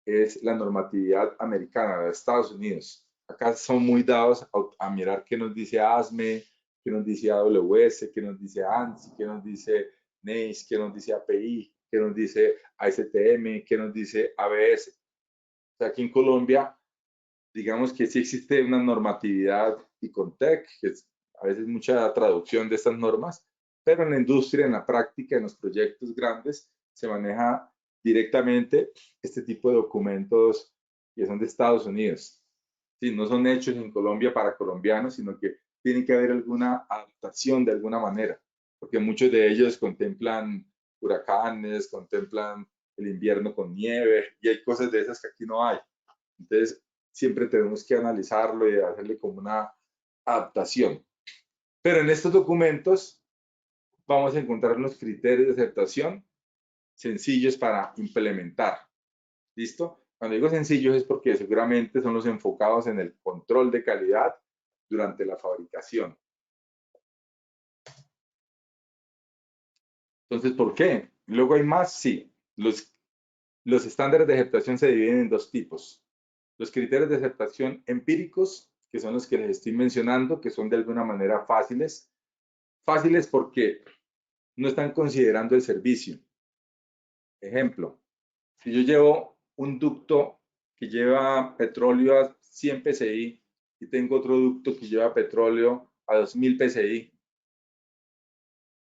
es la normatividad americana de Estados Unidos. Acá son muy dados a mirar qué nos dice ASME, qué nos dice AWS, qué nos dice ANSI, qué nos dice NACE, qué nos dice API, qué nos dice ASTM, qué nos dice ABS. O sea, aquí en Colombia, digamos que sí existe una normatividad y Contec, que es a veces mucha traducción de estas normas, pero en la industria, en la práctica, en los proyectos grandes, se maneja directamente este tipo de documentos que son de Estados Unidos. Sí, no son hechos en Colombia para colombianos, sino que tiene que haber alguna adaptación de alguna manera, porque muchos de ellos contemplan huracanes, contemplan el invierno con nieve, y hay cosas de esas que aquí no hay. Entonces, siempre tenemos que analizarlo y hacerle como una adaptación. Pero en estos documentos vamos a encontrar unos criterios de aceptación sencillos para implementar. ¿Listo? Cuando digo sencillos es porque seguramente son los enfocados en el control de calidad durante la fabricación. Entonces, ¿por qué? Luego hay más, sí. Los estándares de aceptación se dividen en dos tipos. Los criterios de aceptación empíricos, que son los que les estoy mencionando, que son de alguna manera fáciles. Fáciles porque no están considerando el servicio. Ejemplo, si yo llevo un ducto que lleva petróleo a 100 psi y tengo otro ducto que lleva petróleo a 2000 psi,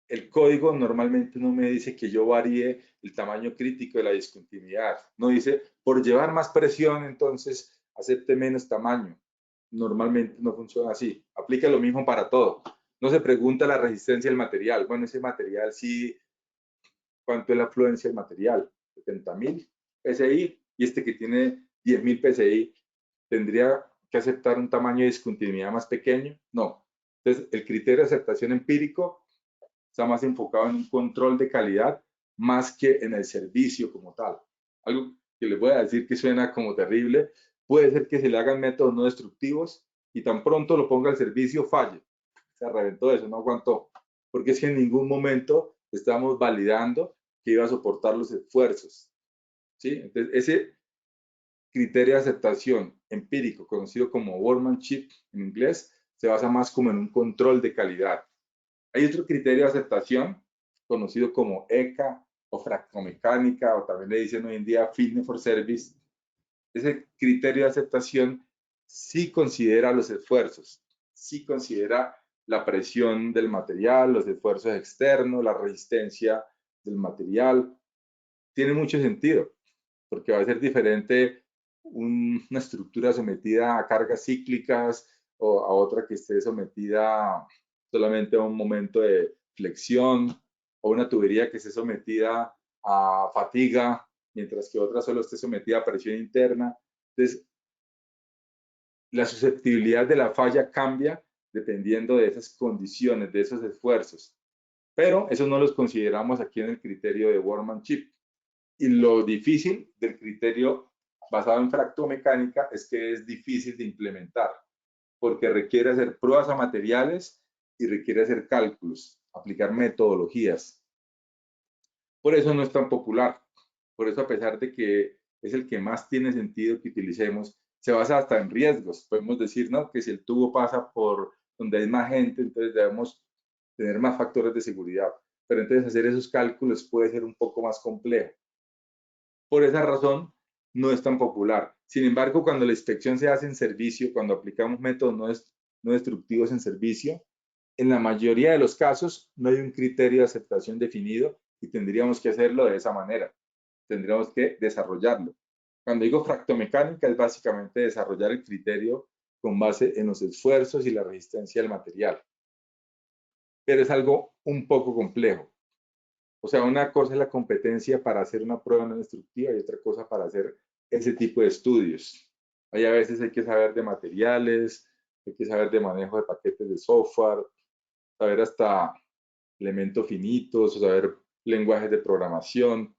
el código normalmente no me dice que yo varíe el tamaño crítico de la discontinuidad. No dice, por llevar más presión, entonces acepte menos tamaño. Normalmente no funciona así. Aplica lo mismo para todo. No se pregunta la resistencia del material. Bueno, ese material sí, ¿cuánto es la afluencia del material? 70.000 PSI y este que tiene 10.000 PSI, ¿tendría que aceptar un tamaño de discontinuidad más pequeño? No. Entonces, el criterio de aceptación empírico está más enfocado en un control de calidad más que en el servicio como tal. Algo que les voy a decir que suena como terrible, puede ser que se le hagan métodos no destructivos y tan pronto lo ponga al servicio falle. Se reventó eso, no aguantó. Porque es que en ningún momento estamos validando que iba a soportar los esfuerzos. ¿Sí? Entonces, ese criterio de aceptación empírico, conocido como workmanship en inglés, se basa más como en un control de calidad. Hay otro criterio de aceptación, conocido como ECA o fractomecánica, o también le dicen hoy en día Fitness for Service. Ese criterio de aceptación sí considera los esfuerzos, sí considera la presión del material, los esfuerzos externos, la resistencia del material. Tiene mucho sentido, porque va a ser diferente una estructura sometida a cargas cíclicas o a otra que esté sometida solamente a un momento de flexión o una tubería que esté sometida a fatiga. mientras que otra solo esté sometida a presión interna. Entonces, la susceptibilidad de la falla cambia dependiendo de esas condiciones, de esos esfuerzos. Pero eso no los consideramos aquí en el criterio de workmanship. Y lo difícil del criterio basado en fractomecánica es que es difícil de implementar, porque requiere hacer pruebas a materiales y requiere hacer cálculos, aplicar metodologías. Por eso no es tan popular. Por eso, a pesar de que es el que más tiene sentido que utilicemos, se basa hasta en riesgos. Podemos decir, ¿no?, que si el tubo pasa por donde hay más gente, entonces debemos tener más factores de seguridad. Pero entonces hacer esos cálculos puede ser un poco más complejo. Por esa razón, no es tan popular. Sin embargo, cuando la inspección se hace en servicio, cuando aplicamos métodos no destructivos en servicio, en la mayoría de los casos no hay un criterio de aceptación definido y tendríamos que hacerlo de esa manera. Tendríamos que desarrollarlo. Cuando digo fractomecánica es básicamente desarrollar el criterio con base en los esfuerzos y la resistencia del material. Pero es algo un poco complejo. O sea, una cosa es la competencia para hacer una prueba no destructiva y otra cosa para hacer ese tipo de estudios. Hay a veces hay que saber de materiales, hay que saber de manejo de paquetes de software, saber hasta elementos finitos, o saber lenguajes de programación.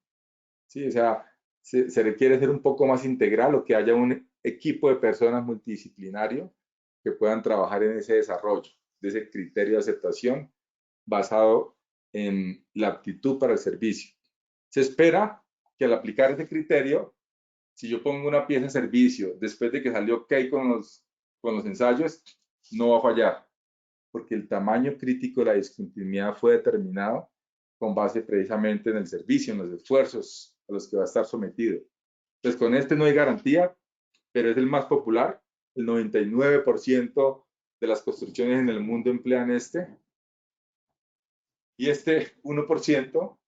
Sí, o sea, se requiere ser un poco más integral o que haya un equipo de personas multidisciplinario que puedan trabajar en ese desarrollo, de ese criterio de aceptación basado en la aptitud para el servicio. Se espera que al aplicar ese criterio, si yo pongo una pieza de servicio después de que salió OK con los ensayos, no va a fallar, porque el tamaño crítico de la discontinuidad fue determinado con base precisamente en el servicio, en los esfuerzos a los que va a estar sometido. Entonces, con este no hay garantía, pero es el más popular. El 99% de las construcciones en el mundo emplean este. Y este 1%,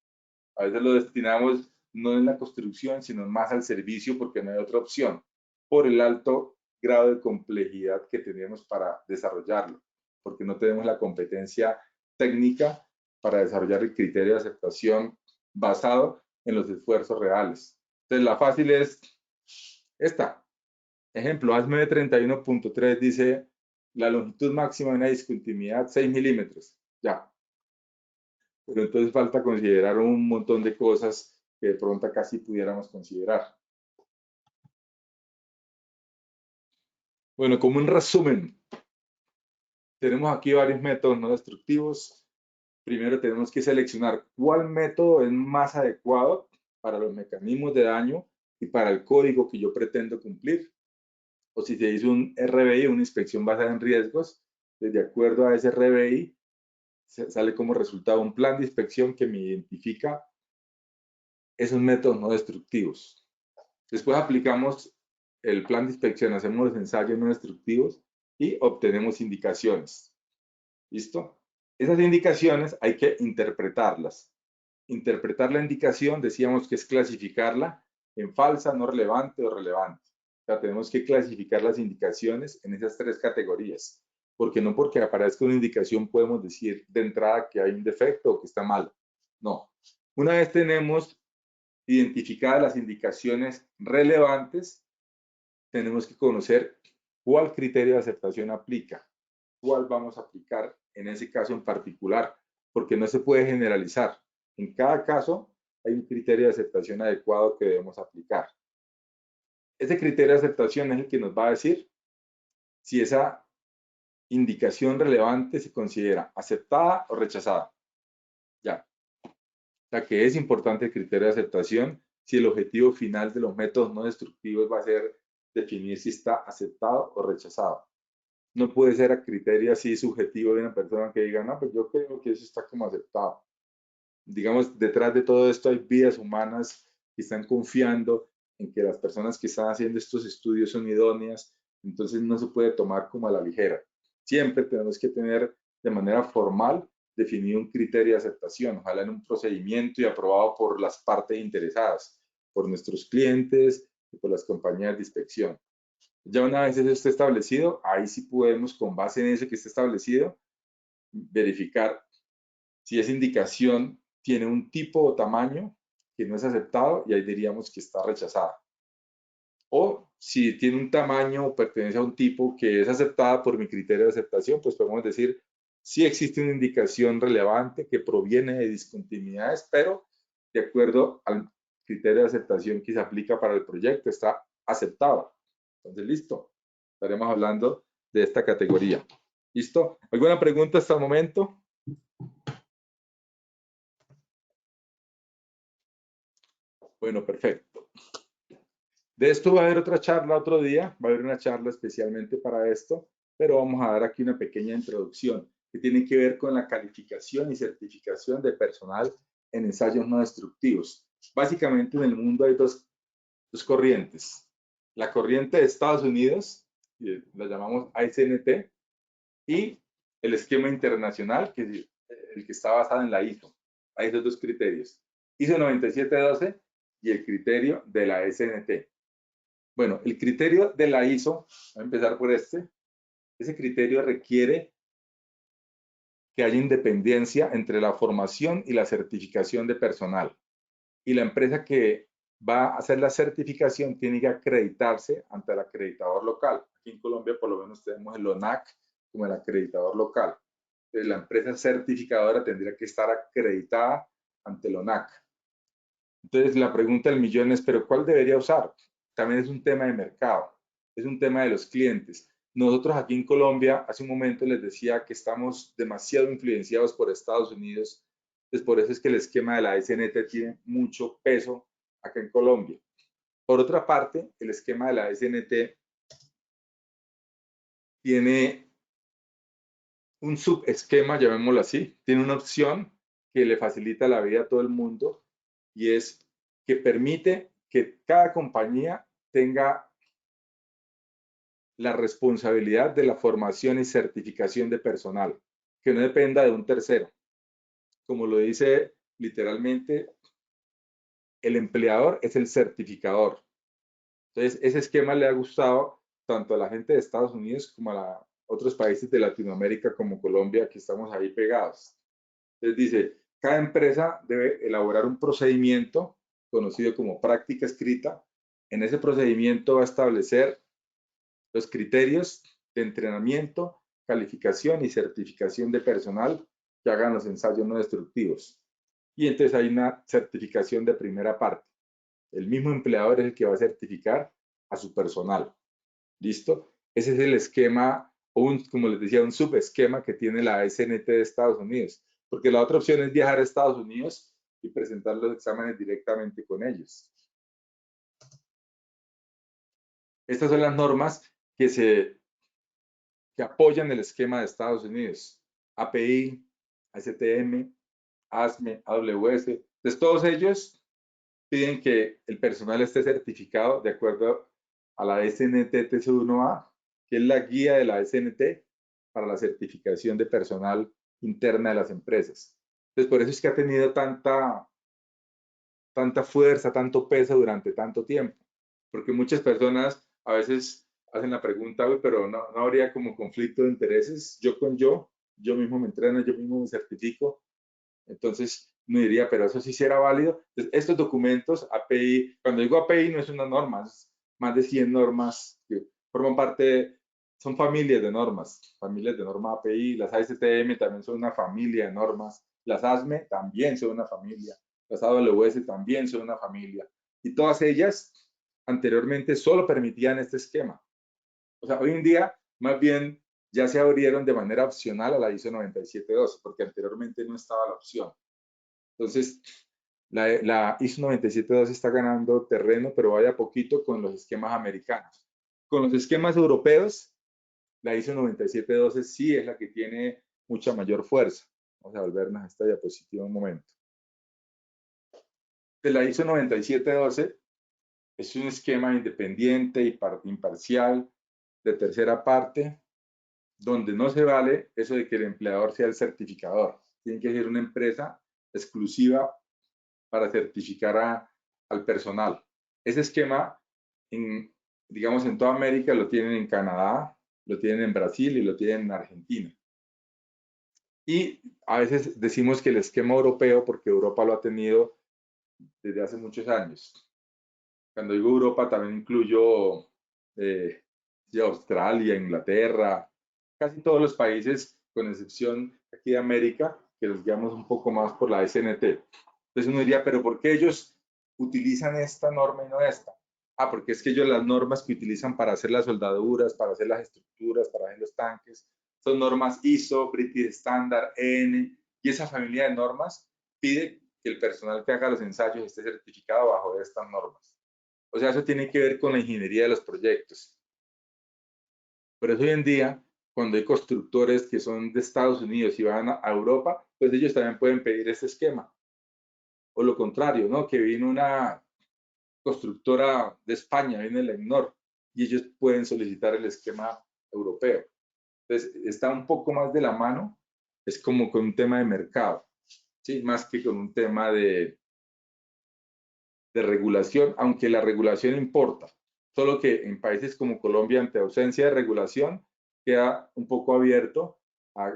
a veces lo destinamos no en la construcción, sino más al servicio porque no hay otra opción, por el alto grado de complejidad que tenemos para desarrollarlo, porque no tenemos la competencia técnica para desarrollar el criterio de aceptación basado en los esfuerzos reales. Entonces, la fácil es esta. Ejemplo, ASME 31.3 dice la longitud máxima de una discontinuidad 6 milímetros. Ya. Pero entonces falta considerar un montón de cosas que de pronto casi pudiéramos considerar. Bueno, como un resumen, tenemos aquí varios métodos no destructivos. Primero tenemos que seleccionar cuál método es más adecuado para los mecanismos de daño y para el código que yo pretendo cumplir. O si se hizo un RBI, una inspección basada en riesgos, de acuerdo a ese RBI, sale como resultado un plan de inspección que me identifica esos métodos no destructivos. Después aplicamos el plan de inspección, hacemos los ensayos no destructivos y obtenemos indicaciones. ¿Listo? Esas indicaciones hay que interpretarlas. Interpretar la indicación, decíamos que es clasificarla en falsa, no relevante o relevante. O sea, tenemos que clasificar las indicaciones en esas tres categorías, porque no porque aparezca una indicación podemos decir de entrada que hay un defecto o que está mal. No. Una vez tenemos identificadas las indicaciones relevantes, tenemos que conocer cuál criterio de aceptación aplica, cuál vamos a aplicar en ese caso en particular, porque no se puede generalizar. En cada caso hay un criterio de aceptación adecuado que debemos aplicar. Ese criterio de aceptación es el que nos va a decir si esa indicación relevante se considera aceptada o rechazada. Ya. O sea que es importante el criterio de aceptación si el objetivo final de los métodos no destructivos va a ser definir si está aceptado o rechazado. No puede ser a criterio así subjetivo de una persona que diga, no, pues yo creo que eso está como aceptado. Digamos, detrás de todo esto hay vidas humanas que están confiando en que las personas que están haciendo estos estudios son idóneas, entonces no se puede tomar como a la ligera. Siempre tenemos que tener de manera formal definido un criterio de aceptación, ojalá en un procedimiento y aprobado por las partes interesadas, por nuestros clientes y por las compañías de inspección. Ya una vez eso esté establecido, ahí sí podemos, con base en eso que esté establecido, verificar si esa indicación tiene un tipo o tamaño que no es aceptado y ahí diríamos que está rechazada. O si tiene un tamaño o pertenece a un tipo que es aceptada por mi criterio de aceptación, pues podemos decir si existe una indicación relevante que proviene de discontinuidades, pero de acuerdo al criterio de aceptación que se aplica para el proyecto, está aceptada. Entonces, listo. Estaremos hablando de esta categoría. ¿Listo? ¿Alguna pregunta hasta el momento? Bueno, perfecto. De esto va a haber otra charla otro día, va a haber una charla especialmente para esto, pero vamos a dar aquí una pequeña introducción que tiene que ver con la calificación y certificación de personal en ensayos no destructivos. Básicamente en el mundo hay dos corrientes. La corriente de Estados Unidos, la llamamos ICNT, y el esquema internacional, que es el que está basado en la ISO. Hay esos dos criterios, ISO 9712 y el criterio de la SNT. Bueno, el criterio de la ISO, voy a empezar por ese criterio requiere que haya independencia entre la formación y la certificación de personal. Y la empresa que va a hacer la certificación tiene que acreditarse ante el acreditador local. Aquí en Colombia por lo menos tenemos el ONAC como el acreditador local. Entonces, la empresa certificadora tendría que estar acreditada ante el ONAC. Entonces, la pregunta del millón es, ¿pero cuál debería usar? También es un tema de mercado, es un tema de los clientes. Nosotros aquí en Colombia, hace un momento les decía que estamos demasiado influenciados por Estados Unidos, pues por eso es que el esquema de la SNT tiene mucho peso acá en Colombia. Por otra parte, el esquema de la SNT tiene un subesquema, llamémoslo así, tiene una opción que le facilita la vida a todo el mundo y es que permite que cada compañía tenga la responsabilidad de la formación y certificación de personal, que no dependa de un tercero. Como lo dice literalmente, el empleador es el certificador. Entonces, ese esquema le ha gustado tanto a la gente de Estados Unidos como a otros países de Latinoamérica como Colombia, que estamos ahí pegados. Entonces dice, cada empresa debe elaborar un procedimiento conocido como práctica escrita. En ese procedimiento va a establecer los criterios de entrenamiento, calificación y certificación de personal que hagan los ensayos no destructivos. Y entonces hay una certificación de primera parte. El mismo empleador es el que va a certificar a su personal. ¿Listo? Ese es el esquema, o como les decía, un subesquema que tiene la SNT de Estados Unidos. Porque la otra opción es viajar a Estados Unidos y presentar los exámenes directamente con ellos. Estas son las normas que apoyan el esquema de Estados Unidos. API, ASTM, ASME, AWS. Entonces, todos ellos piden que el personal esté certificado de acuerdo a la SNT TC1A, que es la guía de la SNT para la certificación de personal interna de las empresas. Entonces, por eso es que ha tenido tanta fuerza, tanto peso durante tanto tiempo, porque muchas personas a veces hacen la pregunta, pero no habría como conflicto de intereses, yo mismo me entreno, yo mismo me certifico, entonces me diría, pero eso sí será válido. Entonces, estos documentos, API, cuando digo API no es una norma, es más de 100 normas que forman parte, son familias de norma API, las ASTM también son una familia de normas, las ASME también son una familia, las AWS también son una familia, y todas ellas anteriormente solo permitían este esquema. O sea, hoy en día, más bien, ya se abrieron de manera opcional a la ISO 9712, porque anteriormente no estaba la opción. Entonces, la ISO 9712 está ganando terreno, pero vaya poquito con los esquemas americanos. Con los esquemas europeos, la ISO 9712 sí es la que tiene mucha mayor fuerza. Vamos a volvernos a esta diapositiva un momento. De la ISO 9712 es un esquema independiente y imparcial de tercera parte, donde no se vale eso de que el empleador sea el certificador. Tiene que ser una empresa exclusiva para certificar al personal. Ese esquema, digamos, en toda América lo tienen en Canadá, lo tienen en Brasil y lo tienen en Argentina. Y a veces decimos que el esquema europeo, porque Europa lo ha tenido desde hace muchos años. Cuando digo Europa también incluyo sí, Australia, Inglaterra, casi todos los países, con excepción aquí de América, que los guiamos un poco más por la SNT. Entonces uno diría, pero ¿por qué ellos utilizan esta norma y no esta? Ah, porque es que ellos las normas que utilizan para hacer las soldaduras, para hacer las estructuras, para hacer los tanques, son normas ISO, British Standard, EN, y esa familia de normas pide que el personal que haga los ensayos esté certificado bajo estas normas. O sea, eso tiene que ver con la ingeniería de los proyectos. Por eso hoy en día, cuando hay constructores que son de Estados Unidos y van a Europa, pues ellos también pueden pedir este esquema. O lo contrario, ¿no? Que viene una constructora de España, viene la EGNOR, y ellos pueden solicitar el esquema europeo. Entonces, está un poco más de la mano, es como con un tema de mercado, ¿sí? Más que con un tema de regulación, aunque la regulación importa, solo que en países como Colombia, ante ausencia de regulación, queda un poco abierto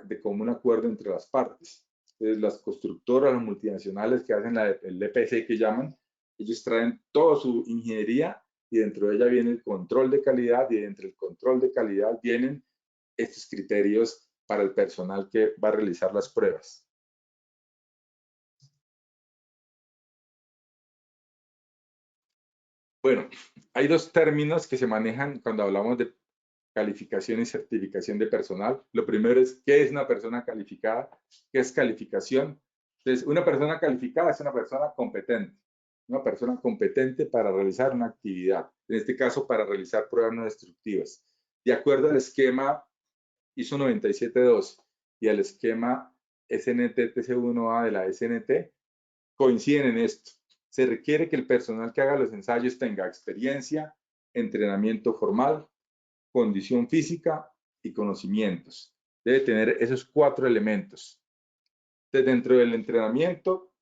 de común acuerdo entre las partes. Entonces, las constructoras, las multinacionales que hacen el EPC que llaman, ellos traen toda su ingeniería y dentro de ella viene el control de calidad y dentro del control de calidad vienen estos criterios para el personal que va a realizar las pruebas. Bueno, hay dos términos que se manejan cuando hablamos de calificación y certificación de personal. Lo primero es, ¿qué es una persona calificada? ¿Qué es calificación? Entonces, una persona calificada es una persona competente para realizar una actividad, en este caso para realizar pruebas no destructivas. De acuerdo al esquema ISO 972 y al esquema SNT-TC1A de la SNT, coinciden en esto. Se requiere que el personal que haga los ensayos tenga experiencia, entrenamiento formal, condición física y conocimientos. Debe tener esos 4 elementos. Entonces, dentro del entrenamiento,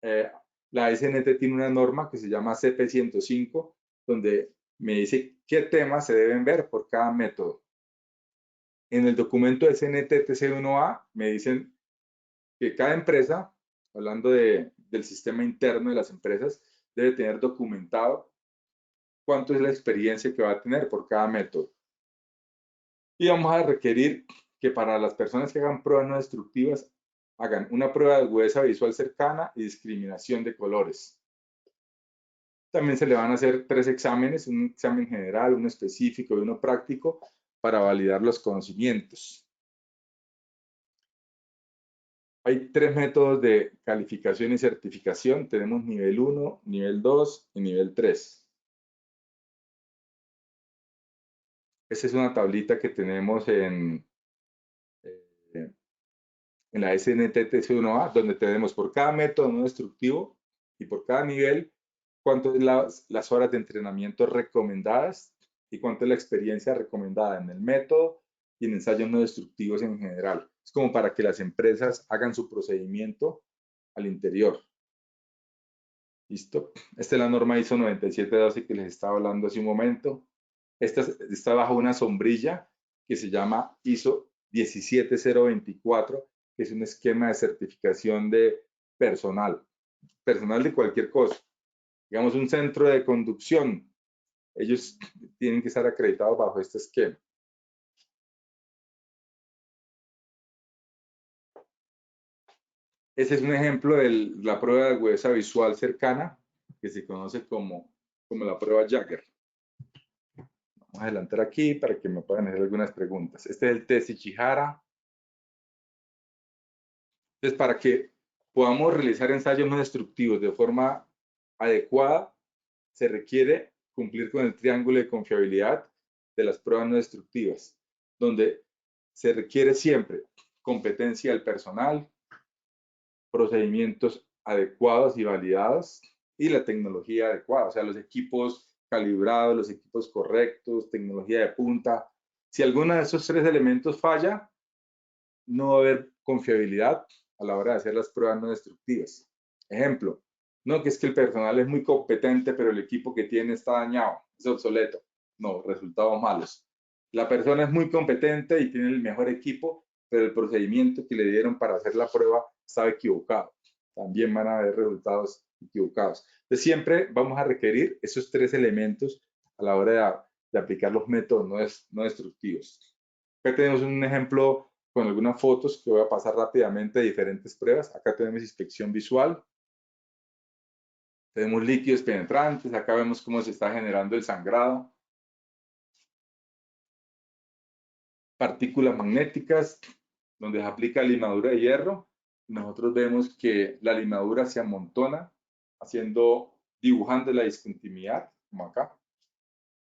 la SNT tiene una norma que se llama CP105, donde me dice qué temas se deben ver por cada método. En el documento SNT-TC1A me dicen que cada empresa, hablando del sistema interno de las empresas, debe tener documentado cuánto es la experiencia que va a tener por cada método. Y vamos a requerir que para las personas que hagan pruebas no destructivas, hagan una prueba de agudeza visual cercana y discriminación de colores. También se le van a hacer 3 exámenes, un examen general, uno específico y uno práctico, para validar los conocimientos. Hay 3 métodos de calificación y certificación. Tenemos nivel 1, nivel 2 y nivel 3. Esta es una tablita que tenemos en la SNTTC1A, donde tenemos por cada método no destructivo y por cada nivel cuánto es las horas de entrenamiento recomendadas y cuánto es la experiencia recomendada en el método y en ensayos no destructivos en general. Es como para que las empresas hagan su procedimiento al interior. ¿Listo? Esta es la norma ISO 9712 que les estaba hablando hace un momento. Esta está bajo una sombrilla que se llama ISO 17024, que es un esquema de certificación de personal de cualquier cosa. Digamos, un centro de conducción, ellos tienen que estar acreditados bajo este esquema. Ese es un ejemplo de la prueba de agudeza visual cercana, que se conoce como la prueba Jagger. Vamos a adelantar aquí para que me puedan hacer algunas preguntas. Este es el test Ichihara. Entonces, para que podamos realizar ensayos no destructivos de forma adecuada, se requiere cumplir con el triángulo de confiabilidad de las pruebas no destructivas, donde se requiere siempre competencia del personal, procedimientos adecuados y validados y la tecnología adecuada, o sea, los equipos calibrados, los equipos correctos, tecnología de punta. Si alguno de esos 3 elementos falla, no va a haber confiabilidad a la hora de hacer las pruebas no destructivas. Ejemplo, no, que es que el personal es muy competente, pero el equipo que tiene está dañado, es obsoleto. No, resultados malos. La persona es muy competente y tiene el mejor equipo, pero el procedimiento que le dieron para hacer la prueba estaba equivocado. También van a haber resultados equivocados. Entonces siempre vamos a requerir esos 3 elementos a la hora de aplicar los métodos no destructivos. Acá tenemos un ejemplo con algunas fotos que voy a pasar rápidamente de diferentes pruebas. Acá tenemos inspección visual. Tenemos líquidos penetrantes. Acá vemos cómo se está generando el sangrado. Partículas magnéticas, donde se aplica limadura de hierro. Nosotros vemos que la limadura se amontona, dibujando la discontinuidad, como acá.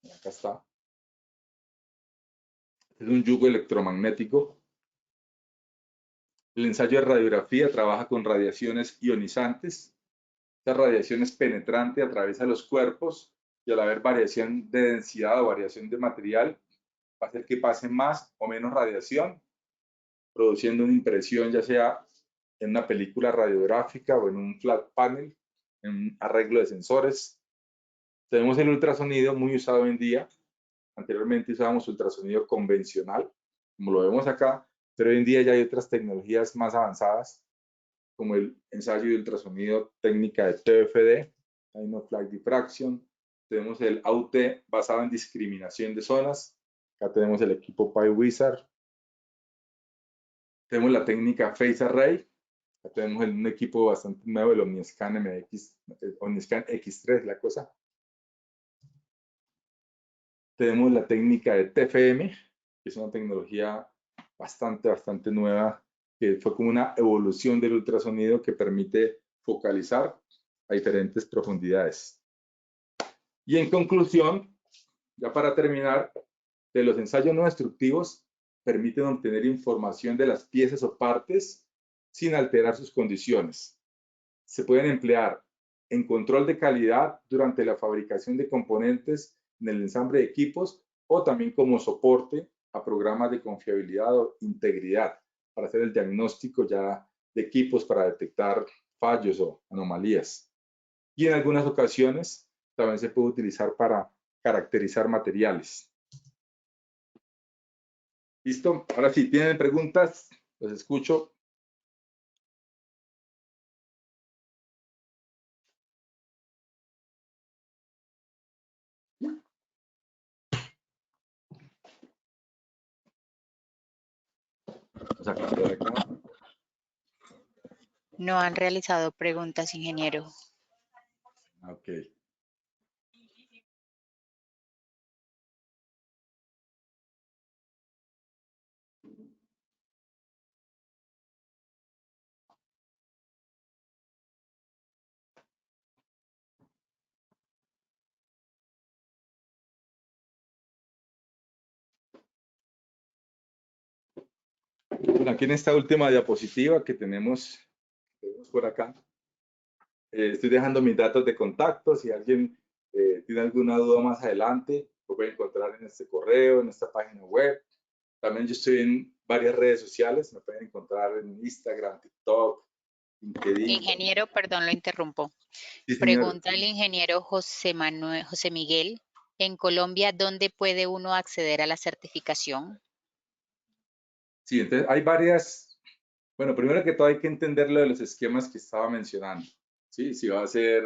Acá está. Es un yugo electromagnético. El ensayo de radiografía trabaja con radiaciones ionizantes. Esta radiación es penetrante, atraviesa los cuerpos y al haber variación de densidad o variación de material, va a hacer que pase más o menos radiación, produciendo una impresión ya sea en una película radiográfica o en un flat panel, en un arreglo de sensores. Tenemos el ultrasonido muy usado hoy en día. Anteriormente usábamos ultrasonido convencional, como lo vemos acá, pero hoy en día ya hay otras tecnologías más avanzadas, como el ensayo de ultrasonido técnica de TFD, Time of Flight Diffraction. Tenemos el AUT basado en discriminación de zonas. Acá tenemos el equipo PyWizard. Tenemos la técnica Phase Array. Acá tenemos un equipo bastante nuevo, el Omniscan MX, Omniscan X3, la cosa. Tenemos la técnica de TFM, que es una tecnología bastante nueva, que fue como una evolución del ultrasonido que permite focalizar a diferentes profundidades. Y en conclusión, ya para terminar, de los ensayos no destructivos permiten obtener información de las piezas o partes sin alterar sus condiciones. Se pueden emplear en control de calidad durante la fabricación de componentes en el ensamble de equipos o también como soporte a programas de confiabilidad o integridad para hacer el diagnóstico ya de equipos para detectar fallos o anomalías. Y en algunas ocasiones también se puede utilizar para caracterizar materiales. ¿Listo? Ahora sí, ¿tienen preguntas? Los escucho. Vamos a cambiar acá. No han realizado preguntas, ingeniero. Ok. Bueno, aquí en esta última diapositiva que tenemos por acá, estoy dejando mis datos de contacto. Si alguien tiene alguna duda más adelante, lo puede encontrar en este correo, en esta página web. También yo estoy en varias redes sociales, me pueden encontrar en Instagram, TikTok, LinkedIn. Ingeniero, perdón, lo interrumpo. Sí, señor. Pregunta el ingeniero José Miguel, en Colombia, ¿dónde puede uno acceder a la certificación? Sí, entonces hay varias. Bueno, primero que todo hay que entender lo de los esquemas que estaba mencionando. ¿Sí? Si va a ser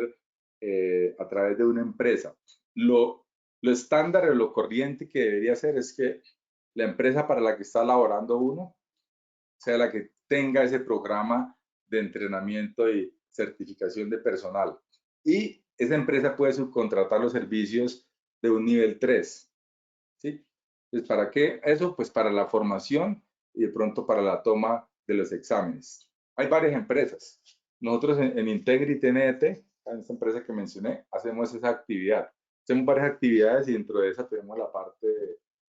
a través de una empresa. Lo estándar o lo corriente que debería ser es que la empresa para la que está laborando uno sea la que tenga ese programa de entrenamiento y certificación de personal. Y esa empresa puede subcontratar los servicios de un nivel 3. ¿Sí? Entonces, ¿para qué eso? Pues para la formación y de pronto para la toma de los exámenes. Hay varias empresas. Nosotros en Integrity NET, en esta empresa que mencioné, hacemos esa actividad. Hacemos varias actividades y dentro de esa tenemos la parte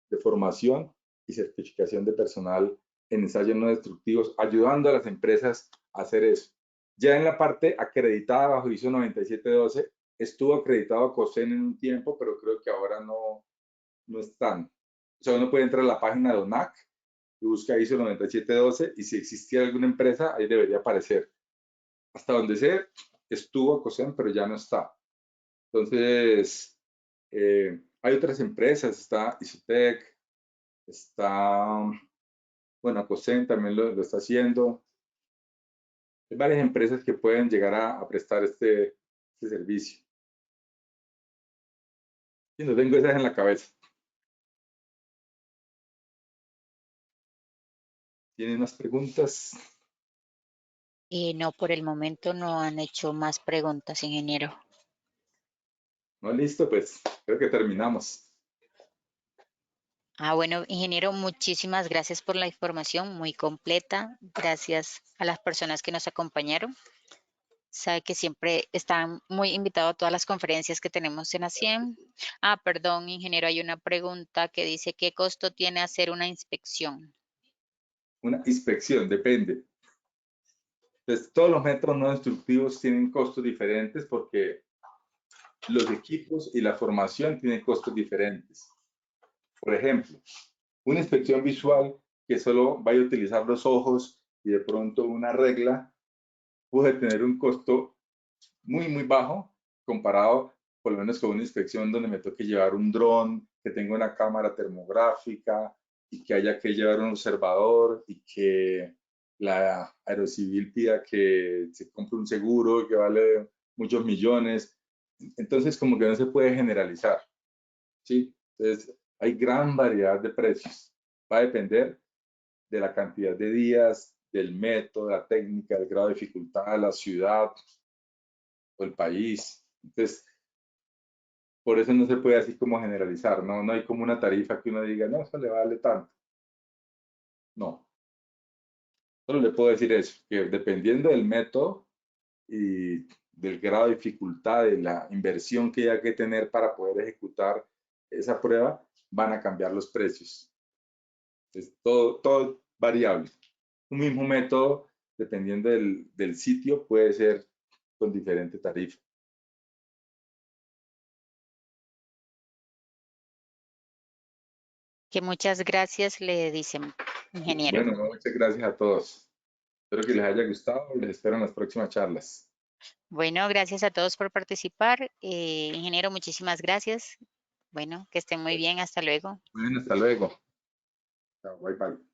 de formación y certificación de personal en ensayos no destructivos, ayudando a las empresas a hacer eso. Ya en la parte acreditada bajo ISO 9712, estuvo acreditado COSEN en un tiempo, pero creo que ahora no están. O sea, uno puede entrar a la página de ONAC y busca ISO 9712 y si existía alguna empresa, ahí debería aparecer. Hasta donde sé, estuvo COSEN, pero ya no está. Entonces, hay otras empresas, está Isotec, está, bueno, COSEN también lo está haciendo. Hay varias empresas que pueden llegar a prestar este este servicio. Y no tengo esas en la cabeza. ¿Tienen más preguntas? No, por el momento no han hecho más preguntas, ingeniero. No, listo, pues creo que terminamos. Bueno, ingeniero, muchísimas gracias por la información muy completa. Gracias a las personas que nos acompañaron. Sabe que siempre están muy invitados a todas las conferencias que tenemos en ASIEM. Perdón, ingeniero, hay una pregunta que dice, ¿qué costo tiene hacer una inspección? Una inspección, depende. Entonces, todos los métodos no destructivos tienen costos diferentes porque los equipos y la formación tienen costos diferentes. Por ejemplo, una inspección visual que solo vaya a utilizar los ojos y de pronto una regla puede tener un costo muy, muy bajo comparado por lo menos con una inspección donde me toque llevar un dron, que tenga una cámara termográfica y que haya que llevar un observador y que la Aerocivil pida que se compre un seguro que vale muchos millones. Entonces, como que no se puede generalizar, ¿sí? Entonces, hay gran variedad de precios. Va a depender de la cantidad de días, del método, de la técnica, del grado de dificultad, la ciudad o el país. Entonces, por eso no se puede así como generalizar, ¿no? No hay como una tarifa que uno diga, no, eso le vale tanto. No, solo le puedo decir eso, que dependiendo del método y del grado de dificultad, de la inversión que haya que tener para poder ejecutar esa prueba, van a cambiar los precios. Es todo variable. Un mismo método, dependiendo del sitio, puede ser con diferente tarifa. Que muchas gracias, le dicen, ingeniero. Bueno, muchas gracias a todos. Espero que les haya gustado y les espero en las próximas charlas. Bueno, gracias a todos por participar. Ingeniero, muchísimas gracias. Bueno, que estén muy bien. Hasta luego. Bueno, hasta luego. Chao, bye bye.